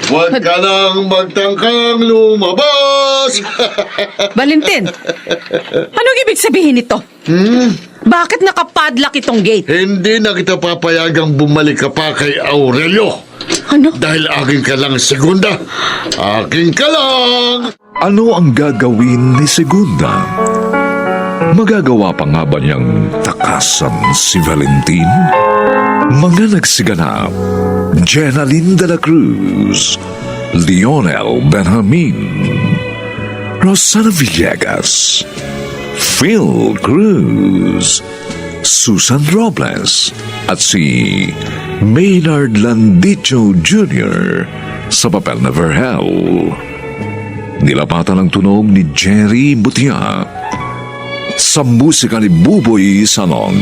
Huwag ka nang magtangkang lumabas! Valentin, anong ibig sabihin nito? Bakit nakapadlock itong gate? Hindi na kita papayagang bumalik ka pa kay Aurelio. Ano? Dahil aking ka lang, Segunda. Aking ka lang! Ano ang gagawin ni Segunda? Magagawa pa nga ba niyang takasan si Valentin? Mga nagsiganap, Jenaline de la Cruz, Lionel Benjamin, Rosana Villegas, Phil Cruz, Susan Robles, at si Maynard Landicho Jr. sa papel na Vergel. Nilapatan ang tunog ni Jerry Butia sa musika ni Buboy Salong.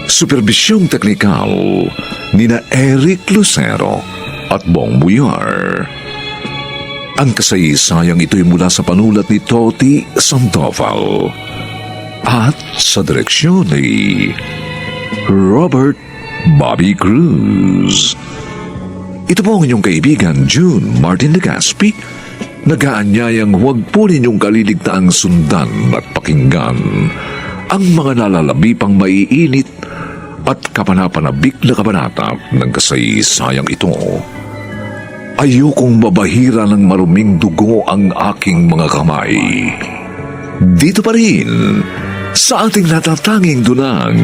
Superbisyong teknikal ni na Eric Lucero at Bong Buyar. Ang kasaysayang ito'y mula sa panulat ni Toti Sandoval at sa direksyon ni Robert Bobby Cruz. Ito po ang inyong kaibigan June Martin Legaspi, nag-aanyayang huwag po ninyong kaliligtaang sundan at pakinggan ang mga nalalabi pang maiinit at kapanapanabik na kabanata ng kasaysayang ito. Ayokong mabahira ng maruming dugo ang aking mga kamay. Dito pa rin, sa ating natatanging dunang,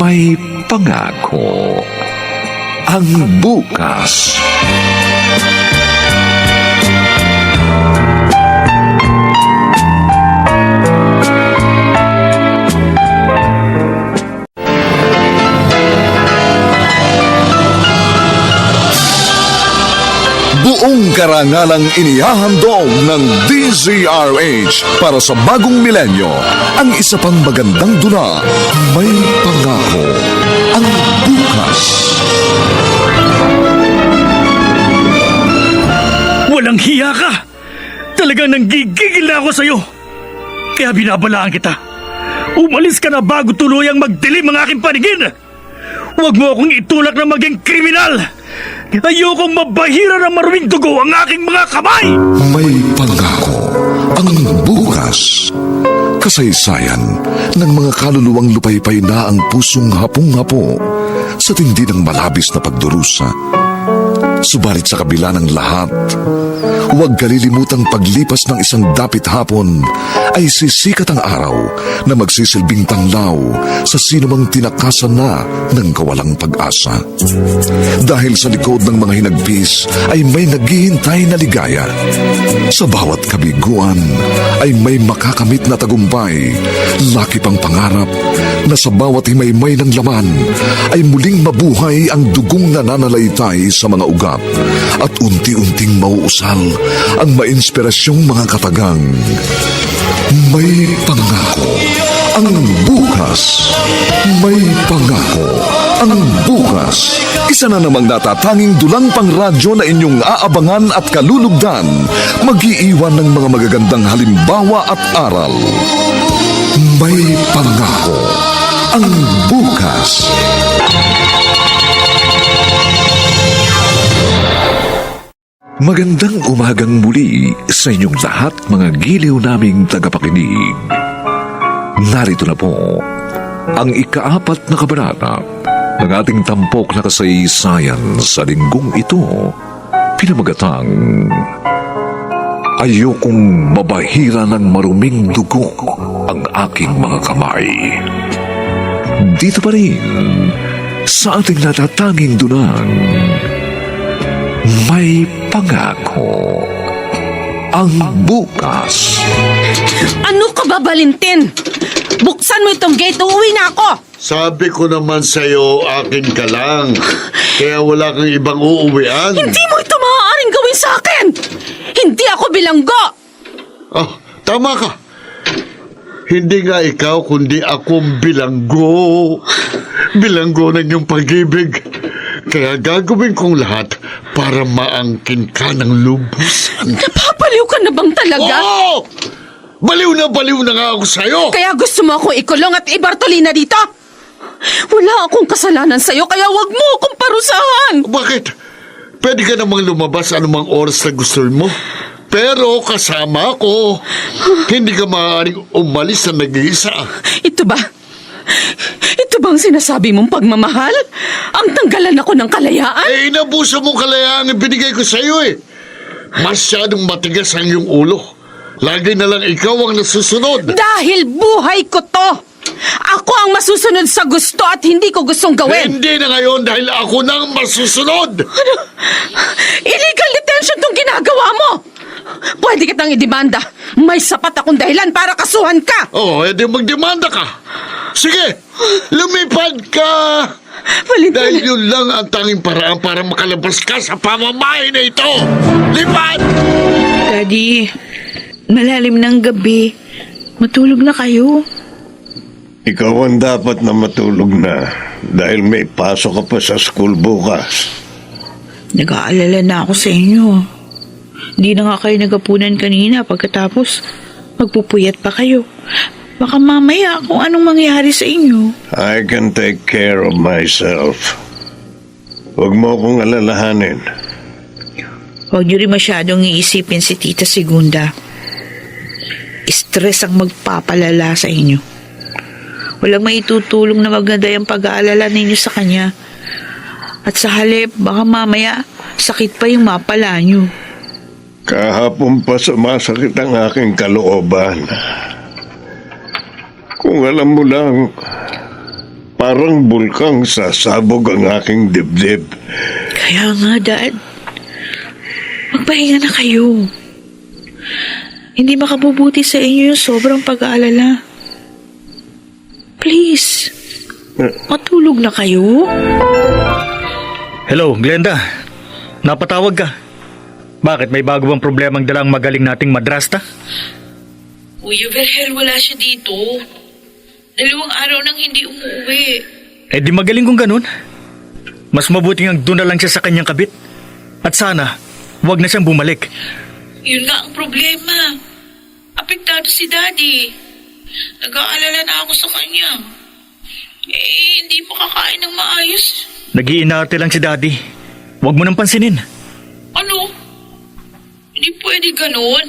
may pangako ang bukas. Buong karangalang inihahandog ng DZRH para sa bagong milenyo. Ang isa pang magandang dula, may pangako ang bukas. Walang hiya ka! Talagang nanggigigil na ako sa'yo! Kaya binabalaan kita. Umalis ka na bago tuluyang magdilim ang aking paningin! Huwag mo akong itulak na maging kriminal! Ayokong mabahira ng maruming dugo ang aking mga kamay! May pangako ang bukas. Kasaysayan ng mga kaluluwang lupaypay na ang pusong hapong-hapo sa tindi ng malabis na pagdurusa. Subalit sa kabila ng lahat, huwag kalilimutang paglipas ng isang dapit hapon ay sisikat ang araw na magsisilbing tanglaw sa sinumang tinakasan na ng kawalang pag-asa. Dahil sa likod ng mga hinagpis ay may naghihintay na ligaya. Sa bawat kabiguan ay may makakamit na tagumpay, laki pang pangarap na sa bawat himaymay ng laman ay muling mabuhay ang dugong nananalaytay sa mga ugat at unti-unting mauusal ang mainspirasyong mga katagang. May pangako ang bukas. May pangako ang bukas. Isa na namang natatanging dulang pang radyo na inyong aabangan at kalulugdan, mag-iiwan ng mga magagandang halimbawa at aral. May pangako ang bukas. Magandang umagang muli sa inyong lahat, mga giliw naming tagapakinig. Narito na po ang ika-4 na kabanata ng ating tampok na kasaysayan sa linggong ito, pinamagatang Ayokong mabahira ng maruming dugo ang aking mga kamay. Dito pa rin sa ating natatanging dunang may pangako ang bukas. Ano ka ba, Valentin? Buksan mo itong gate, uuwi na ako! Sabi ko naman sa'yo, akin ka lang. Kaya wala kang ibang uuwian. Hindi mo ito maaaring gawin sa akin! Hindi ako bilanggo! Ah, tama ka. Hindi nga ikaw, kundi akong bilanggo. Bilanggo ng iyong pag-ibig. Kaya gagawin kong lahat para maangkin ka ng lubusan. Napapaliw ka na bang talaga? Oo! Baliw na nga ako sa'yo! Kaya gusto mo akong ikulong at ibartolina dito? Wala akong kasalanan sa'yo, kaya wag mo akong parusahan! Bakit? Pwede ka namang lumabas anumang oras na gusto mo. Pero kasama ako. Hindi ka maaaring umalis na nag-iisa. Ito ba? Ito bang sinasabi mong pagmamahal? Ang tanggalan ako ng kalayaan? Eh, inabuso mong kalayaan ang binigay ko sa'yo eh. Masyadong matigas ang iyong ulo. Lagi na lang ikaw ang nasusunod. Dahil buhay ko to! Ako ang masusunod sa gusto at hindi ko gustong gawin! Hindi na ngayon dahil ako nang masusunod. Ano? Illegal detention tong ginagawa mo! Pwede kitang idemanda. May sapat akong dahilan para kasuhan ka! Oh, edi magdemanda ka. Sige, lumipad ka. Valentin, Dahil yun lang ang tanging paraan para makalabas ka sa pamamahay na ito. Lipad! Daddy, malalim ng gabi. Matulog na kayo. Ikaw ang dapat na matulog na dahil may pasok ka pa sa school bukas. Nag-aalala na ako sa inyo. Hindi na nga kayo nagapunan kanina pagkatapos magpupuyat pa kayo. Baka mamaya kung anong mangyari sa inyo. I can take care of myself. Huwag mo akong alalahanin. Huwag niyo rin masyadong iisipin si Tita Segunda. Stress ang magpapalala sa inyo. Walang maitutulong na maganda yung pag-aalala ninyo sa kanya. At sa halip, baka mamaya sakit pa yung mapala nyo. Kahapon pa sumasakit ang aking kalooban. Kung alam mo lang, parang bulkang sasabog ang aking dibdib. Kaya nga, Dad. Magpahinga na kayo. Hindi makabubuti sa inyo yung sobrang pag-aalala. Please, matulog na kayo. Hello, Glenda. Napatawag ka. Bakit? May bago bang problemang dalang magaling nating madrasta? Kuya Verhel, wala siya dito. 2 araw nang hindi umuwi. Eh di magaling kung ganun. Mas mabuting ang doon na lang siya sa kanyang kabit. At sana, huwag na siyang bumalik. Yun nga ang problema. Apektado si Daddy. Nag-aalala na ako sa kanya. Hindi pa kakain ng maayos. Nag-iinarte lang si Daddy. Huwag mo nang pansinin. Ano? Hindi pwede ganun.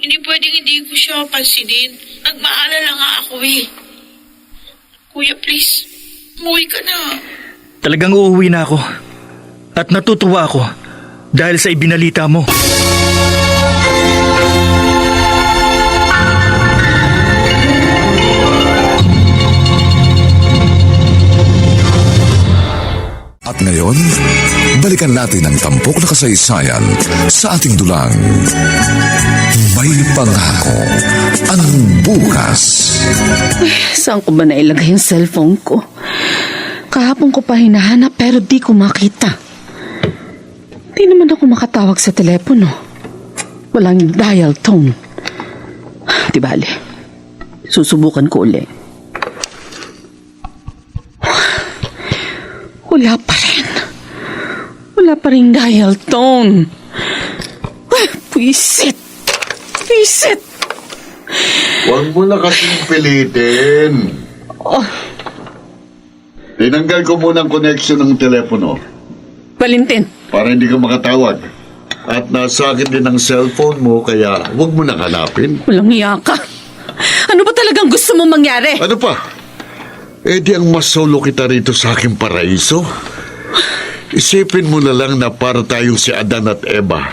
Hindi pwedeng hindi ko siya pansinin. Nagmaalala nga ako eh. Kuya, please. Umuwi ka na. Talagang uuwi na ako. At natutuwa ako dahil sa ibinalita mo. At ngayon, balikan natin ang tampok na kasaysayan sa ating dulang. May pangako ang bukas. Saan ko ba nailagay yung cellphone ko? Kahapon ko pa hinahanap pero di ko makita. Di naman ako makatawag sa telepono. Walang dial tone. Di bale, susubukan ko uli. Wala pa rin. Wala pa rin dial tone. Pwisit. Pwisit. Huwag mo na kasing pilitin. Oh, Tinanggal ko muna ang connection ng telepono Valentin. para hindi ka makatawag. At nasa akin din ang cellphone mo, kaya huwag mo na hanapin. Walang iya ka. Ano ba talagang gusto mong mangyari? Ano pa? Di ang masolo kita rito sa aking paraiso. Isipin mo na lang na para tayong si Adan at Eva.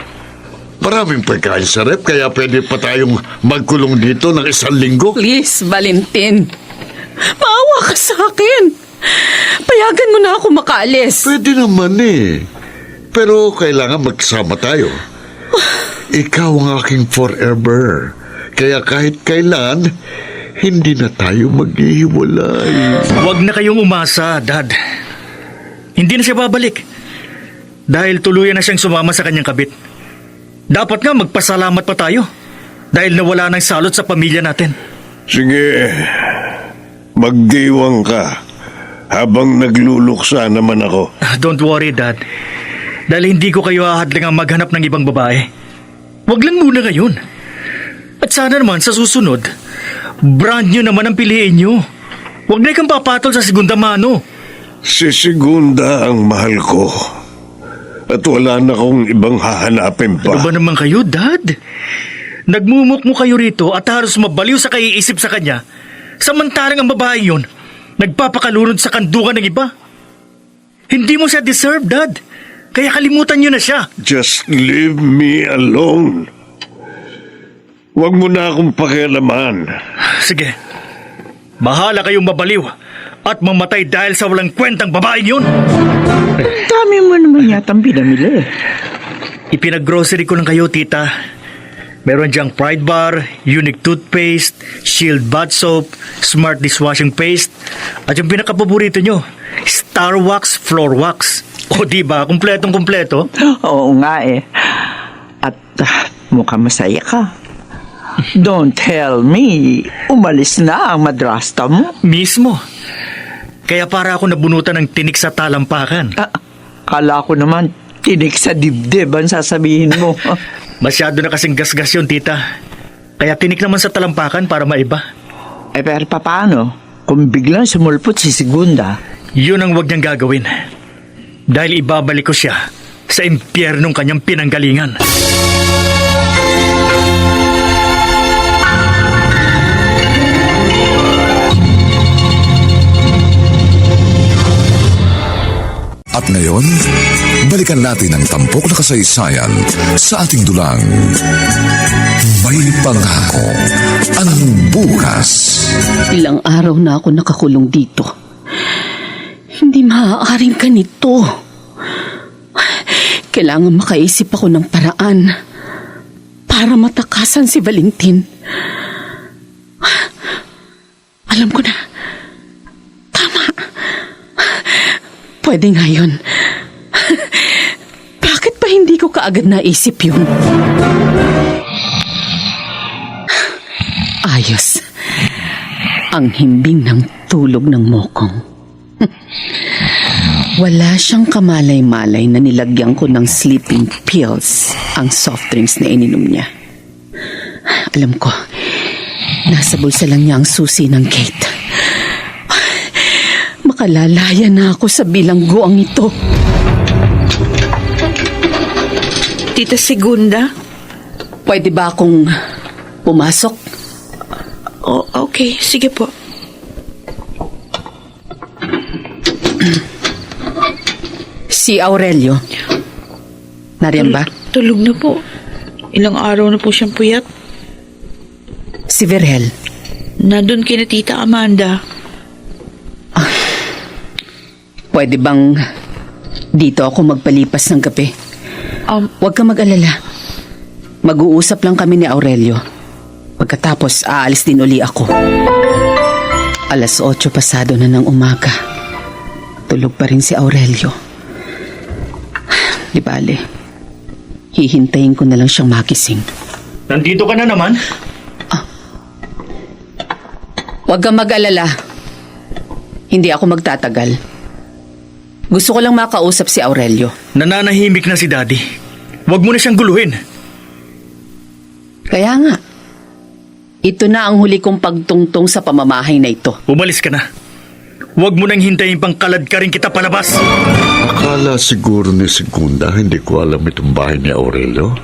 Maraming pagkain sa rep, kaya pwede pa tayong magkulong dito ng 1 linggo. Please, Valentin. Maawa ka sa akin. Payagan mo na ako makaalis. Pwede naman eh. Pero kailangan magsama tayo. Ikaw ang aking forever. Kaya kahit kailan, hindi na tayo maghihiwalay. Huwag na kayong umasa, Dad. Hindi na siya babalik. Dahil tuluyan na siyang sumama sa kanyang kabit. Dapat nga magpasalamat pa tayo. Dahil nawala ng salot sa pamilya natin. Sige, magdiwang ka habang nagluluksa naman ako. Don't worry, Dad. Dahil hindi ko kayo ahadlang ang maghanap ng ibang babae. Huwag lang muna ngayon. At sana naman sa susunod, brand new naman ang piliin nyo. Huwag na kang papatol sa segunda mano. Si Segunda ang mahal ko. At wala na akong ibang hahanapin pa. Ano ba naman kayo, Dad? Nagmumukmo kayo rito at halos mabaliw sa kaiisip sa kanya. Samantalang ang babae yun, nagpapakalunod sa kandukan ng iba. Hindi mo siya deserve, Dad. Kaya kalimutan nyo na siya. Just leave me alone. Huwag mo na akong pakialaman. Sige. Bahala kayong mabaliw at mamatay dahil sa walang kwentang babaeng yun. Dami mo naman yatang binamili. Ipinag-grocery ko lang kayo, tita. Meron diyang Pride Bar, Unique Toothpaste, Shield Bath Soap, Smart Dishwashing Paste, at yung pinakapaborito nyo, Star Wax Floor Wax. O diba, kumpletong-kumpleto? Oo nga eh. At mukhang masaya ka. Don't tell me, umalis na ang madrasta mo. Mismo. Kaya para ako nabunutan ng tinik sa talampakan. Kala ko naman, tinik sa dibdib ang sasabihin mo. Masyado na kasing gasgas yun, tita. Kaya tinik naman sa talampakan para maiba. Pero paano? Kung biglang sumulpot si Segunda? Yun ang wag niyang gagawin. Dahil ibabalik ko siya sa impyernong kanyang pinanggalingan. At ngayon, balikan natin ang tampok na kasaysayan sa ating dulang. May pangako ang bukas. Ilang araw na ako nakakulong dito. Hindi maaaring ganito. Kailangan makaisip ako ng paraan para matakasan si Valentin. Alam ko na. Tama. Pwede nga yun. Bakit pa hindi ko kaagad naisip yun? Ayos. Ang himbing ng tulog ng mokong. Wala siyang kamalay-malay na nilagyan ko ng sleeping pills ang soft drinks na ininom niya. Alam ko, Nasa bulsa lang niya ang susi ng gate. Makalalaya na ako sa bilangguang ito. Tita Segunda? Pwede ba akong pumasok? Oh, okay, sige po. Si Aurelio. Nariyan ba? Tulog na po. Ilang araw na po siyang puyat. Si Virgel. Nandun kina Tita Amanda. Pwede bang dito ako magpalipas ng gabi? Huwag kang mag-alala. Mag-uusap lang kami ni Aurelio. Pagkatapos, aalis din uli ako. 8:00 pasado na ng umaga. Tulog pa rin si Aurelio. Di bale, hihintayin ko na lang siyang magising. Nandito ka na naman? Huwag kang mag-alala. Hindi ako magtatagal. Gusto ko lang makausap si Aurelio. Nananahimik na si Daddy. Huwag mo na siyang guluhin. Kaya nga, ito na ang huli kong pagtungtong sa pamamahay na ito. Umalis ka na. Huwag mo nang hintayin pang kalad ka rin kita palabas. Akala siguro ni Segunda hindi ko alam itong bahay ni Aurelio.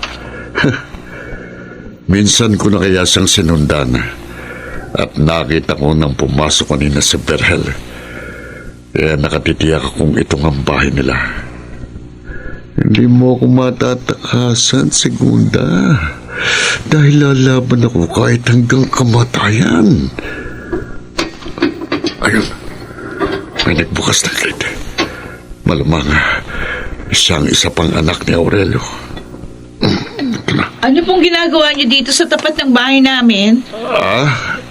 Minsan ko na kaya siyang sinundan at nakita ko nang pumasok kanina si Virgel. Kaya nakatitiyak akong itong ang bahay nila. Hindi mo ako matatakasan, Segunda. Dahil lalaban ako kahit hanggang kamatayan. Ayun. May nagbukas ng gate. Malamang siyang isa pang anak ni Aurelio. Ano pong ginagawa niyo dito sa tapat ng bahay namin?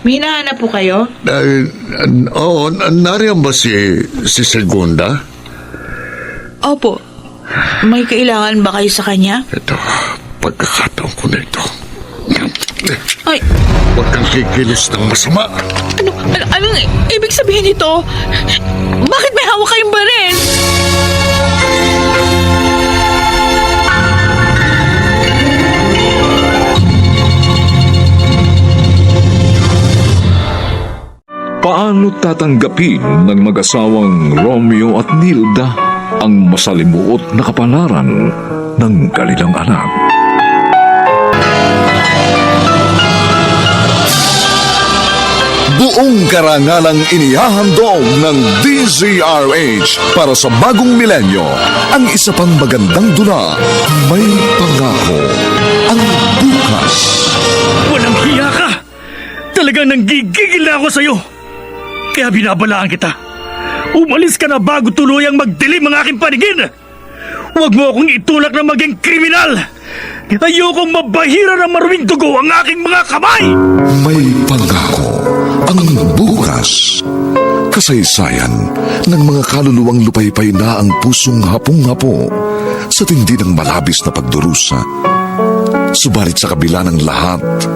May hinahanap po kayo? Oo, nariyan ba si Segunda? Opo. May kailangan ba kayo sa kanya? Ito, pagkakataon ko na ito. Ay, Huwag kang kikilis ng masama. anong ibig sabihin nito? Bakit may hawak kayong baril? Paano tatanggapin ng mag-asawang Romeo at Nilda ang masalimuot na kapalaran ng kanilang anak? Buong karangalang inihahandog ng DZRH para sa bagong milenyo ang isa pang magandang dula, May Pangako, ang bukas. Walang hiya ka! Talagang nanggigigil na ako sa'yo. Kaya binabalaan kita. Umalis ka na bago tuluyang magdilim ang aking paningin. Huwag mo akong itulak na maging kriminal. Ayokong mabahira ng maruming dugo ang aking mga kamay. May Pangako, ang bukas. Kasaysayan ng mga kaluluwang lupaypay na ang pusong hapong-hapo sa tindi ng malabis na pagdurusa. Subalit sa kabila ng lahat,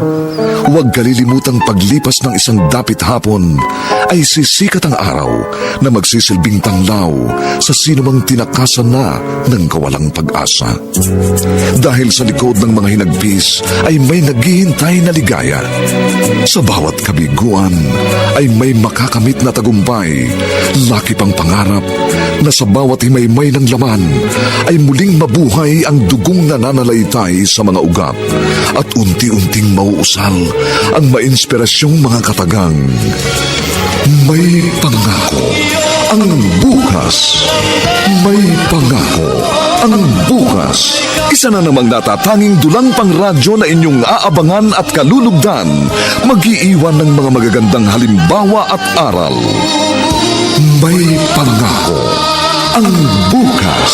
huwag kalilimutang paglipas ng isang dapit hapon ay sisikat ang araw na magsisilbing tanglaw sa sinumang tinakasan na ng kawalang pag-asa. Dahil sa likod ng mga hinagpis ay may naghihintay na ligaya. Sa bawat kabiguan ay may makakamit na tagumpay, laki pang pangarap na sa bawat himaymay ng laman ay muling mabuhay ang dugong nananalaytay sa mga ugat at unti-unting mauusal ang mainspirasyong mga katagang. May Pangako, ang bukas. May Pangako, ang bukas. Isa na namang natatanging dulang pangradyo na inyong aabangan at kalulugdan, mag-iiwan ng mga magagandang halimbawa at aral. May Pangako, ang bukas.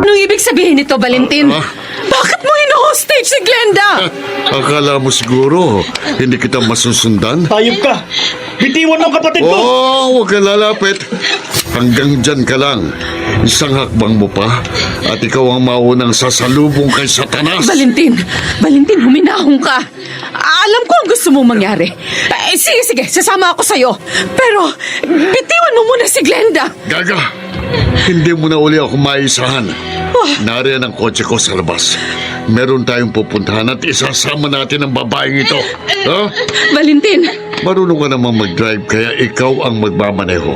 Anong ibig sabihin nito, Valentin? Bakit mo hino-hostage si Glenda? Akala mo siguro hindi kita masusundan? Hayop ka! Bitiwan mo ang kapatid ko! Huwag ka lalapit. Hanggang dyan ka lang. Isang hakbang mo pa at ikaw ang maunang sasalubong kay Satanas. Valentin, huminahon ka. Alam ko ang gusto mong mangyari. Sige, sasama ako sa'yo. Pero, bitiwan mo muna si Glenda. Gaga, hindi mo na uli ako maisahan. Nariyan ang kotse ko sa labas. Meron tayong pupuntahan at isasama natin ang babaeng ito. Ha? Valentin! Marunong ka naman mag-drive kaya ikaw ang magmamaneho.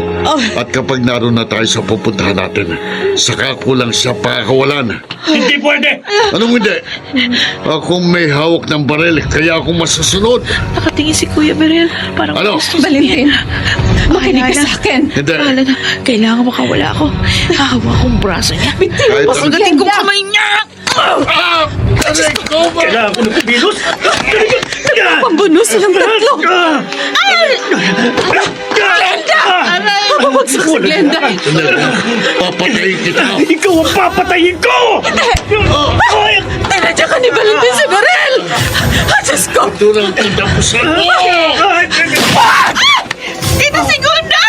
At kapag naroon na tayo sa pupuntahan natin, saka ko lang siya pakakawalan. Hindi pwede! Anong hindi? Ako may hawak ng barel kaya ako masusunod. Nakatingin si Kuya Berel. Parang Ano? gusto Valentin! Makinig ka sa akin! Hindi. Bahala na. Kailangan makawala ako. Hahawa akong braso niya. Kahit Pasagating kong kamay niya! Aray ko ba? Kailangan ko ng kumilos! Pambunos silang tatlo! Pabagsak si Glenda! Papatayin kita. Ikaw ang papatayin ko! Tinadya ka ni Valentin sa barel! Diyos ko! Ito lang katapusan mo. Tita Segunda!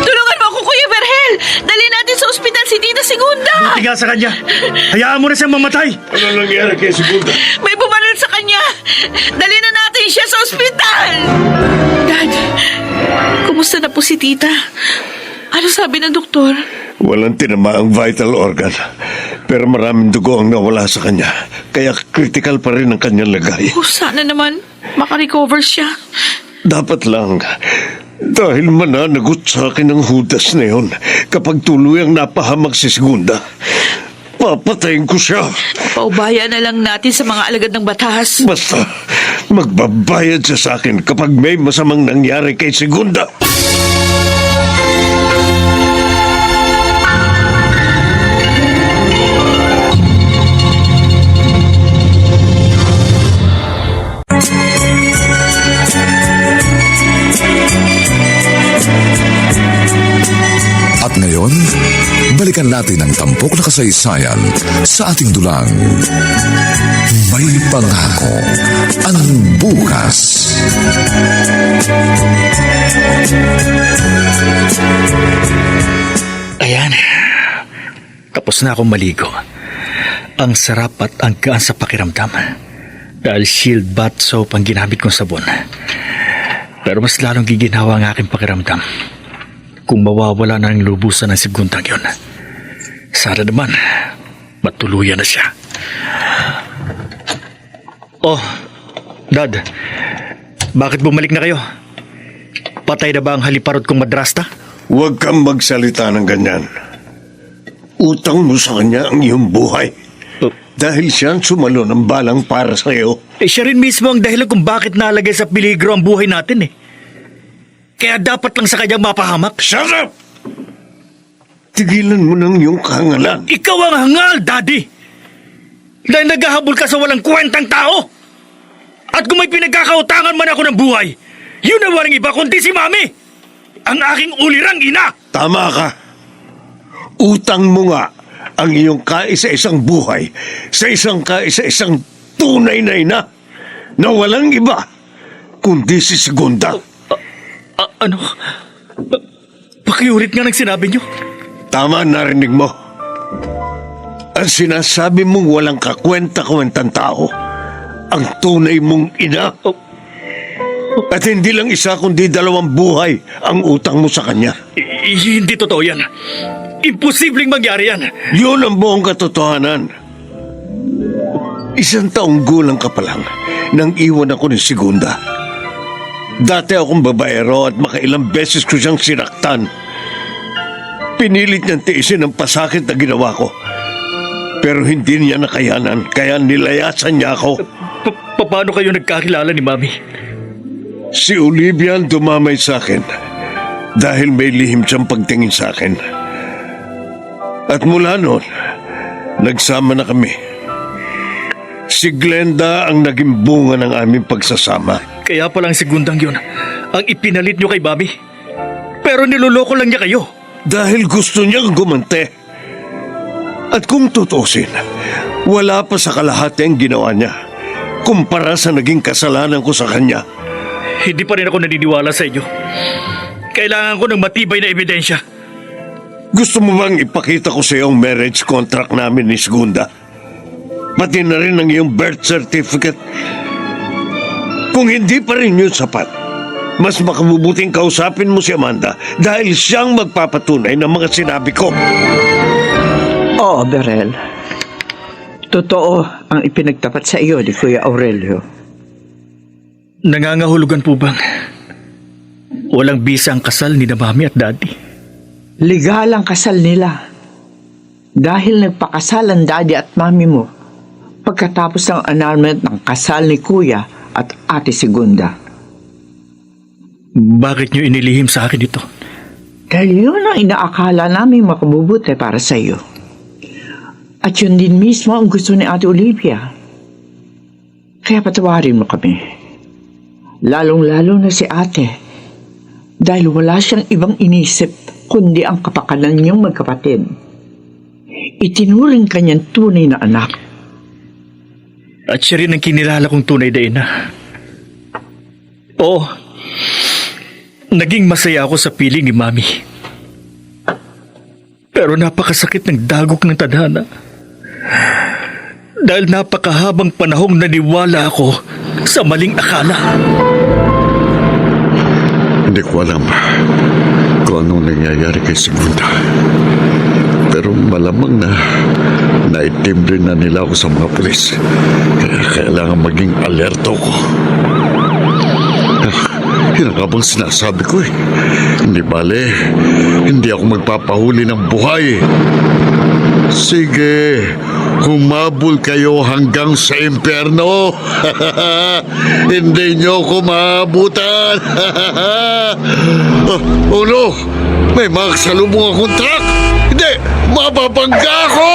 Tulungan mo ako, Kuya Berhel! Dali natin sa ospital si Tita Segunda! Tiga sa kanya! Hayaan mo na siyang mamatay! Ano nangyari kay Segunda? May bumaril sa kanya! Dali na natin siya sa ospital! Dad, kumusta na po si Tita? Ano sabi ng doktor? Walang tinamaang vital organ. Pero maraming dugo ang nawala sa kanya. Kaya critical pa rin ang kanyang lagay. Oh, sana naman makarecover siya. Dapat lang. Dahil mananagot sa akin ang hudas na yun kapag tuluyang napahamag si Segunda. Papatayin ko siya. Paubaya na lang natin sa mga alagad ng batas. Basta magbabayad siya sa akin kapag may masamang nangyari kay Segunda. At ngayon, balikan natin ang tampok na kasaysayan sa ating dulang. May pangako ang bukas. Ayan. Tapos na akong maligo. Ang sarap at ang gaan sa pakiramdam. Dahil Shield Bath Soap ang ginamit kong sabon. Pero mas lalong giginawa ang aking pakiramdam kung mawawala na ang lubusan ng Segundang yun. Sana naman, matuluyan na siya. Oh, Dad, bakit bumalik na kayo? Patay na ba ang haliparot kong madrasta? Huwag kang magsalita ng ganyan. Utang mo sa kanya ang iyong buhay. Dahil siya ang sumalo ng balang para sa iyo. Siya rin mismo ang dahilan kung bakit nalagay sa peligro ang buhay natin eh. Kaya dapat lang sa kanyang mapahamak. Shut up! Tigilan mo ng iyong kahangalan. Ikaw ang hangal, Daddy! Dahil naghahabol ka sa walang kwentang tao! At kung may pinagkakautangan man ako ng buhay, yun na walang iba kundi si Mami! Ang aking ulirang ina! Tama ka. Utang mo nga ang iyong kaisa-isang buhay sa isang kaisa-isang tunay na ina na walang iba kundi si Segunda. Ano? Pakiulit nga ng sinabi niyo. Tama, narinig mo. Ang sinasabi mong walang kakwenta-kwentang tao ang tunay mong ina. At hindi lang isa kundi 2 buhay ang utang mo sa kanya. Hindi totoo yan. Imposibleng mangyari yan. Yun ang buong katotohanan. 1 taong gulang ka pa lang nang iwan ako ni Segunda. Dati akong babaero at makailang beses ko siyang sinaktan. Pinilit niyang tiisin ang pasakit na ginawa ko. Pero hindi niya nakayanan, kaya nilayasan niya ako. Paano kayo nagkakilala ni Mami? Si Olivia ang dumamay sa akin dahil may lihim siyang pagtingin sa akin. At mula noon, nagsama na kami. Si Glenda ang naging bunga ng aming pagsasama. Kaya palang Segundang yun ang ipinalit niyo kay Mami. Pero niloloko lang niya kayo. Dahil gusto niyang gumante. At kung tutusin, wala pa sa kalahati ang ginawa niya kumpara sa naging kasalanan ko sa kanya. Hindi pa rin ako naniniwala sa inyo. Kailangan ko ng matibay na ebidensya. Gusto mo bang ipakita ko sa iyo ang marriage contract namin ni Segunda? Pati na rin ang iyong birth certificate. Kung hindi pa rin yun sapat, mas makabubuting kausapin mo si Amanda dahil siyang magpapatunay ng mga sinabi ko. Oo, Berel. Totoo ang ipinagtapat sa iyo ni Kuya Aurelio. Nangangahulugan po bang walang bisa ang kasal ni na Mami at Daddy? Legal ang kasal nila. Dahil nagpakasal ang Daddy at Mami mo pagkatapos ng annulment ng kasal ni Kuya at Ate Segunda. Bakit niyo inilihim sa akin ito? Dahil yun ang inaakala namin makabubuti para sa iyo. At yun din mismo ang gusto ni Ate Olivia. Kaya patawarin mo kami. Lalong-lalo na si Ate. Dahil wala siyang ibang inisip kundi ang kapakanan niyang magkapatid. Itinuring kanyang tunay na anak. At siya rin ang kinilala kong tunay na ina. Oo, naging masaya ako sa piling ni Mami. Pero napakasakit ng dagok ng tadhana. Dahil napakahabang panahong naniwala ako sa maling akala. Hindi ko alam kung anong nangyayari kay Segunda. Pero malamang na naitimbre na nila ako sa mga pulis. Kaya kailangan maging alerto ko. Yan nga bang sinasabi ko eh. Hindi bale, hindi ako magpapahuli ng buhay. Sige, humabol kayo hanggang sa impyerno. Hindi nyo ko maabutan. Oh no, may mga kasalubong akong truck. Hindi, mababangga ako!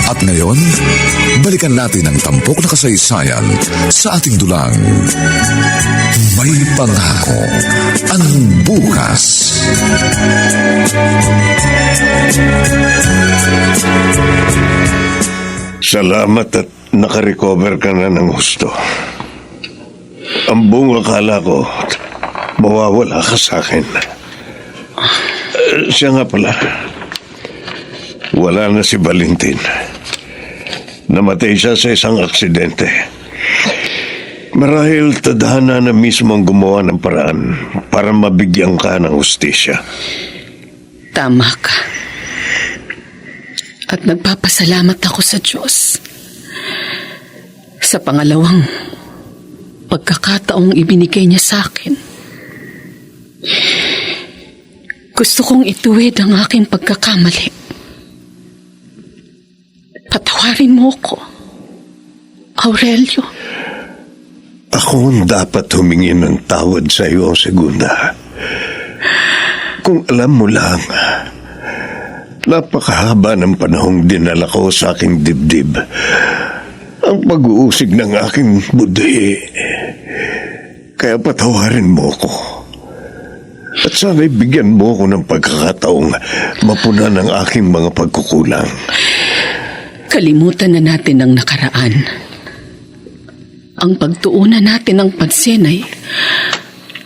At ngayon, balikan natin ang tampok na kasaysayan sa ating dulang. May pangako ang bukas. Salamat at nakarecover ka na ng husto. Ang buong akala ko, mawawala ka sa akin. Siya nga pala, wala na si Valentin. Namatay siya sa isang aksidente. Marahil tadhana na mismo ang gumawa ng paraan para mabigyan ka ng hustisya. Tama ka. At nagpapasalamat ako sa Diyos sa pangalawang pagkakataong ibinigay niya sa akin. Gusto kong ituwid ang aking pagkakamali. Patawarin mo ko, Aurelio. Ako ang dapat humingi ng tawad sa iyo, Segunda. Kung alam mo lang, napakahaba ng panahong dinala ko sa aking dibdib ang pag-uusig ng aking budhi. Kaya patawarin mo ko. At sana'y bigyan mo ko ng pagkakataong mapunan ang aking mga pagkukulang. Kalimutan na natin ang nakaraan. Ang pagtuunan natin ng pansin ay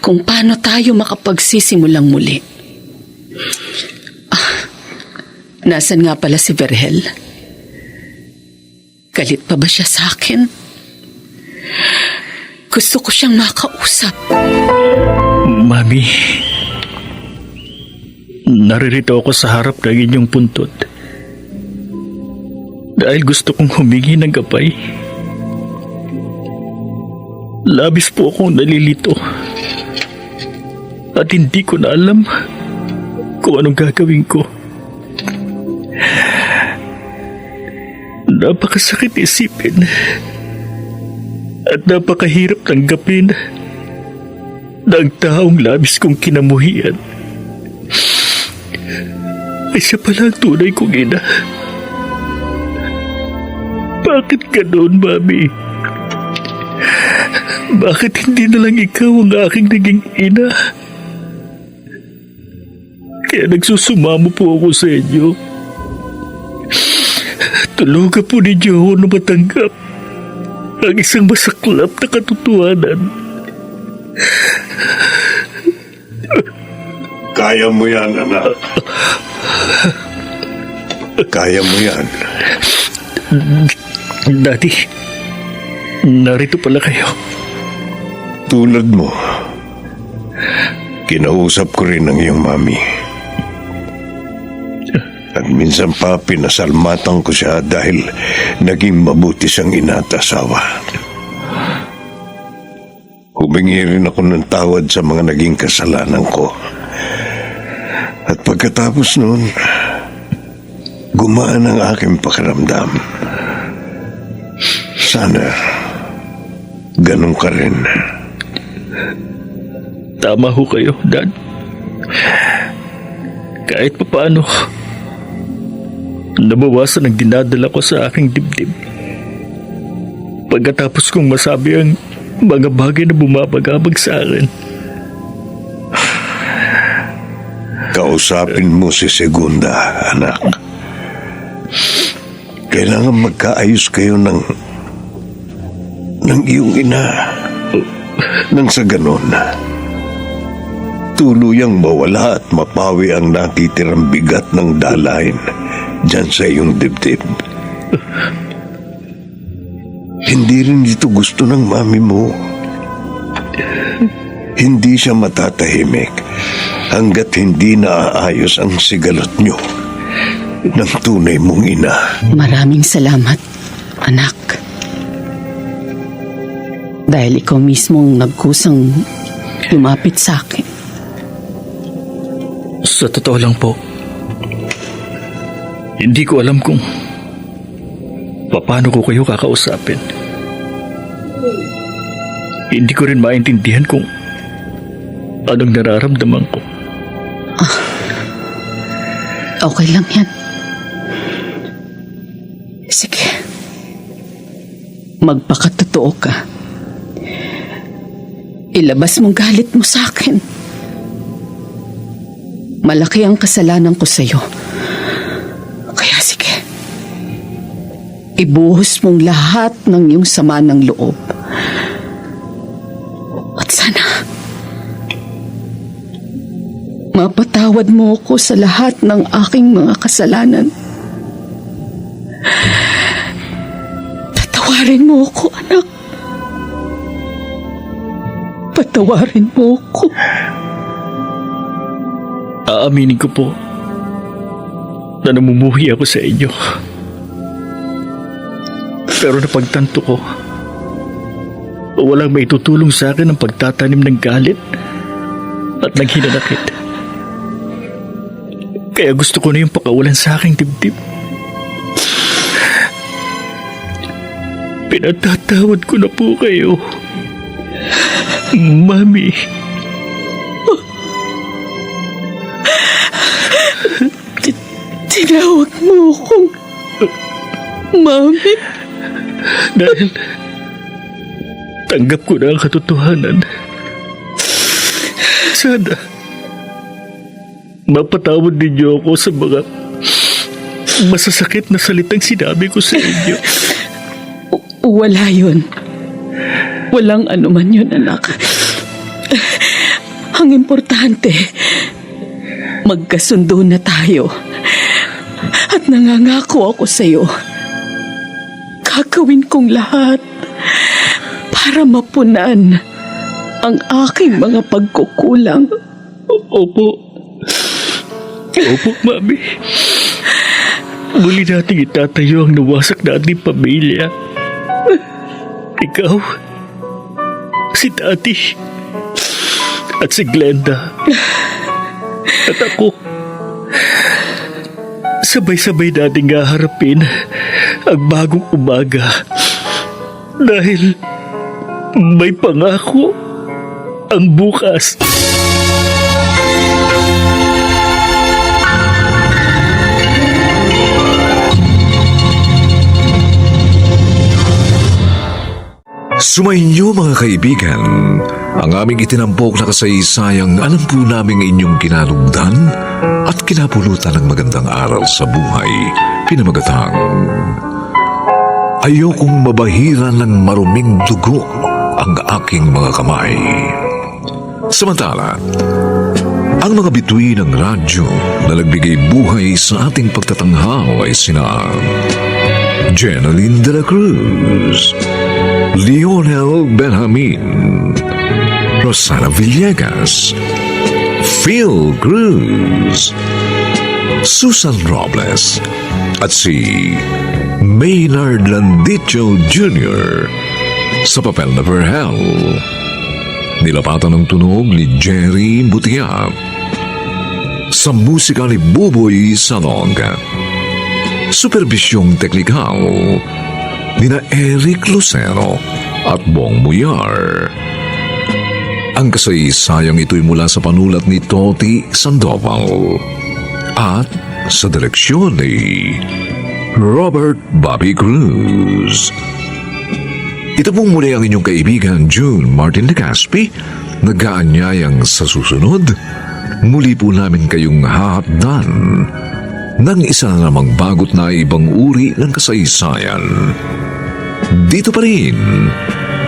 kung paano tayo makapagsisimulang muli. Nasaan nga pala si Vergel? Galit pa ba siya sa akin? Gusto ko siyang makausap. Mami, naririto ako sa harap ng inyong puntod. Dahil gusto kong humingi ng gabay. Labis po akong nalilito. At hindi ko na alam kung anong gagawin ko. Napakasakit isipin at napakahirap tanggapin na ang taong labis kong kinamuhian ay siya pala ang tunay kong ina. Bakit ganoon, Mami? Bakit hindi na lang ikaw ang aking naging ina? Kaya nagsusumamo po ako sa inyo. Tulugan po ninyo ako na matanggap ang isang masaklap na katotohanan. Kaya mo yan, anak. Kaya mo yan. Daddy, narito pala kayo. Tulad mo, kinausap ko rin ang iyong mami. At minsan pa pinasalmatan ko siya dahil naging mabuti siyang ina at asawa. Humingi rin ako ng tawad sa mga naging kasalanan ko. At pagkatapos noon, gumaan ang aking pakiramdam. Sana, ganun ka rin. Tama ho kayo, Dad. Kahit papaano, nabawasan ang dinadala ko sa aking dibdib. Pagkatapos kong masabi ang mga bagay na bumabagabag sa akin. Kausapin mo si Segunda, anak. Kailangan magkaayos kayo ng iyong ina. Nang sa ganon, tuluyang mawala at mapawi ang natitirang bigat ng dalahin dyan sa iyong dibdib. Hindi rin ito gusto ng mami mo. Hindi siya matatahimik hanggat hindi naaayos ang sigalot nyo ng tunay mong ina. Maraming salamat, anak. Dahil ikaw mismong nagkusang lumapit sa akin. Sa totoo lang po, hindi ko alam kung paano ko kayo kakausapin. Hindi ko rin maintindihan kung anong nararamdaman ko. Okay lang yan. Sige. Magpakatotoo ka. Ilabas mong galit mo sa akin. Malaki ang kasalanan ko sa'yo. Kaya sige. Ibuhos mong lahat ng iyong sama ng loob. At sana mapatawad mo ako sa lahat ng aking mga kasalanan. Patawarin mo ako, anak. Patawarin mo ako. Aaminin ko po na namumuhi ako sa inyo. Pero napagtanto ko, walang maitutulong sa akin ang pagtatanim ng galit at ng hinanakit. Kaya gusto ko na yung pakawalan sa aking dibdib. Pinatatawad ko na po kayo, Mami. Tinawag mo akong Mami. Dahil tanggap ko na ang katotohanan. Sana mapatawad ninyo ako sa mga masasakit na salitang sinabi ko sa inyo. Wala yun. Walang anuman yun, anak. Ang importante, magkasundo na tayo. At nangangako ako sa'yo, gagawin kong lahat para mapunan ang aking mga pagkukulang. Opo. Opo, Mami. Muli nating itatayo ang nawasak na ating pamilya. Ikaw, si Daddy, at si Glenda, at ako. Sabay-sabay nating haharapin ang bagong umaga dahil may pangako ang bukas. Sumainyo mga kaibigan, ang aming itinampok na kasaysayang alam po namin inyong kinalugdan at kinapulutan ng magandang aral sa buhay, pinamagatang ayokong mabahiran ng maruming dugo ang aking mga kamay. Samantala, Ang mga bituin ng radyo na nagbigay buhay sa ating pagtatanghaw ay sina Jeneline de la Cruz, Lionel Benjamin, Rosana Villegas, Phil Cruz, Susan Robles, at si Maynard Landicho Jr. sa papel na Verhel. Nilapatan ng tunog ni Jerry Butia. Sa musika ni Buboy Salong. Superbisyong teknikal nina Eric Lucero at Bong Muyar. Ang kasaysayang ito'y mula sa panulat ni Toti Sandoval at sa direksyon ni Robert Bobby Cruz. Ito pong muli ang inyong kaibigan June Martin de Caspi, nag-aanyayang sa susunod, muli po namin kayong hahatdan ng isa na namang bagot na ibang uri ng kasaysayan. Dito pa rin,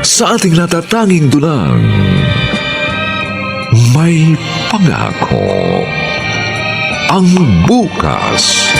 sa ating natatanging dulang, may pangako ang bukas.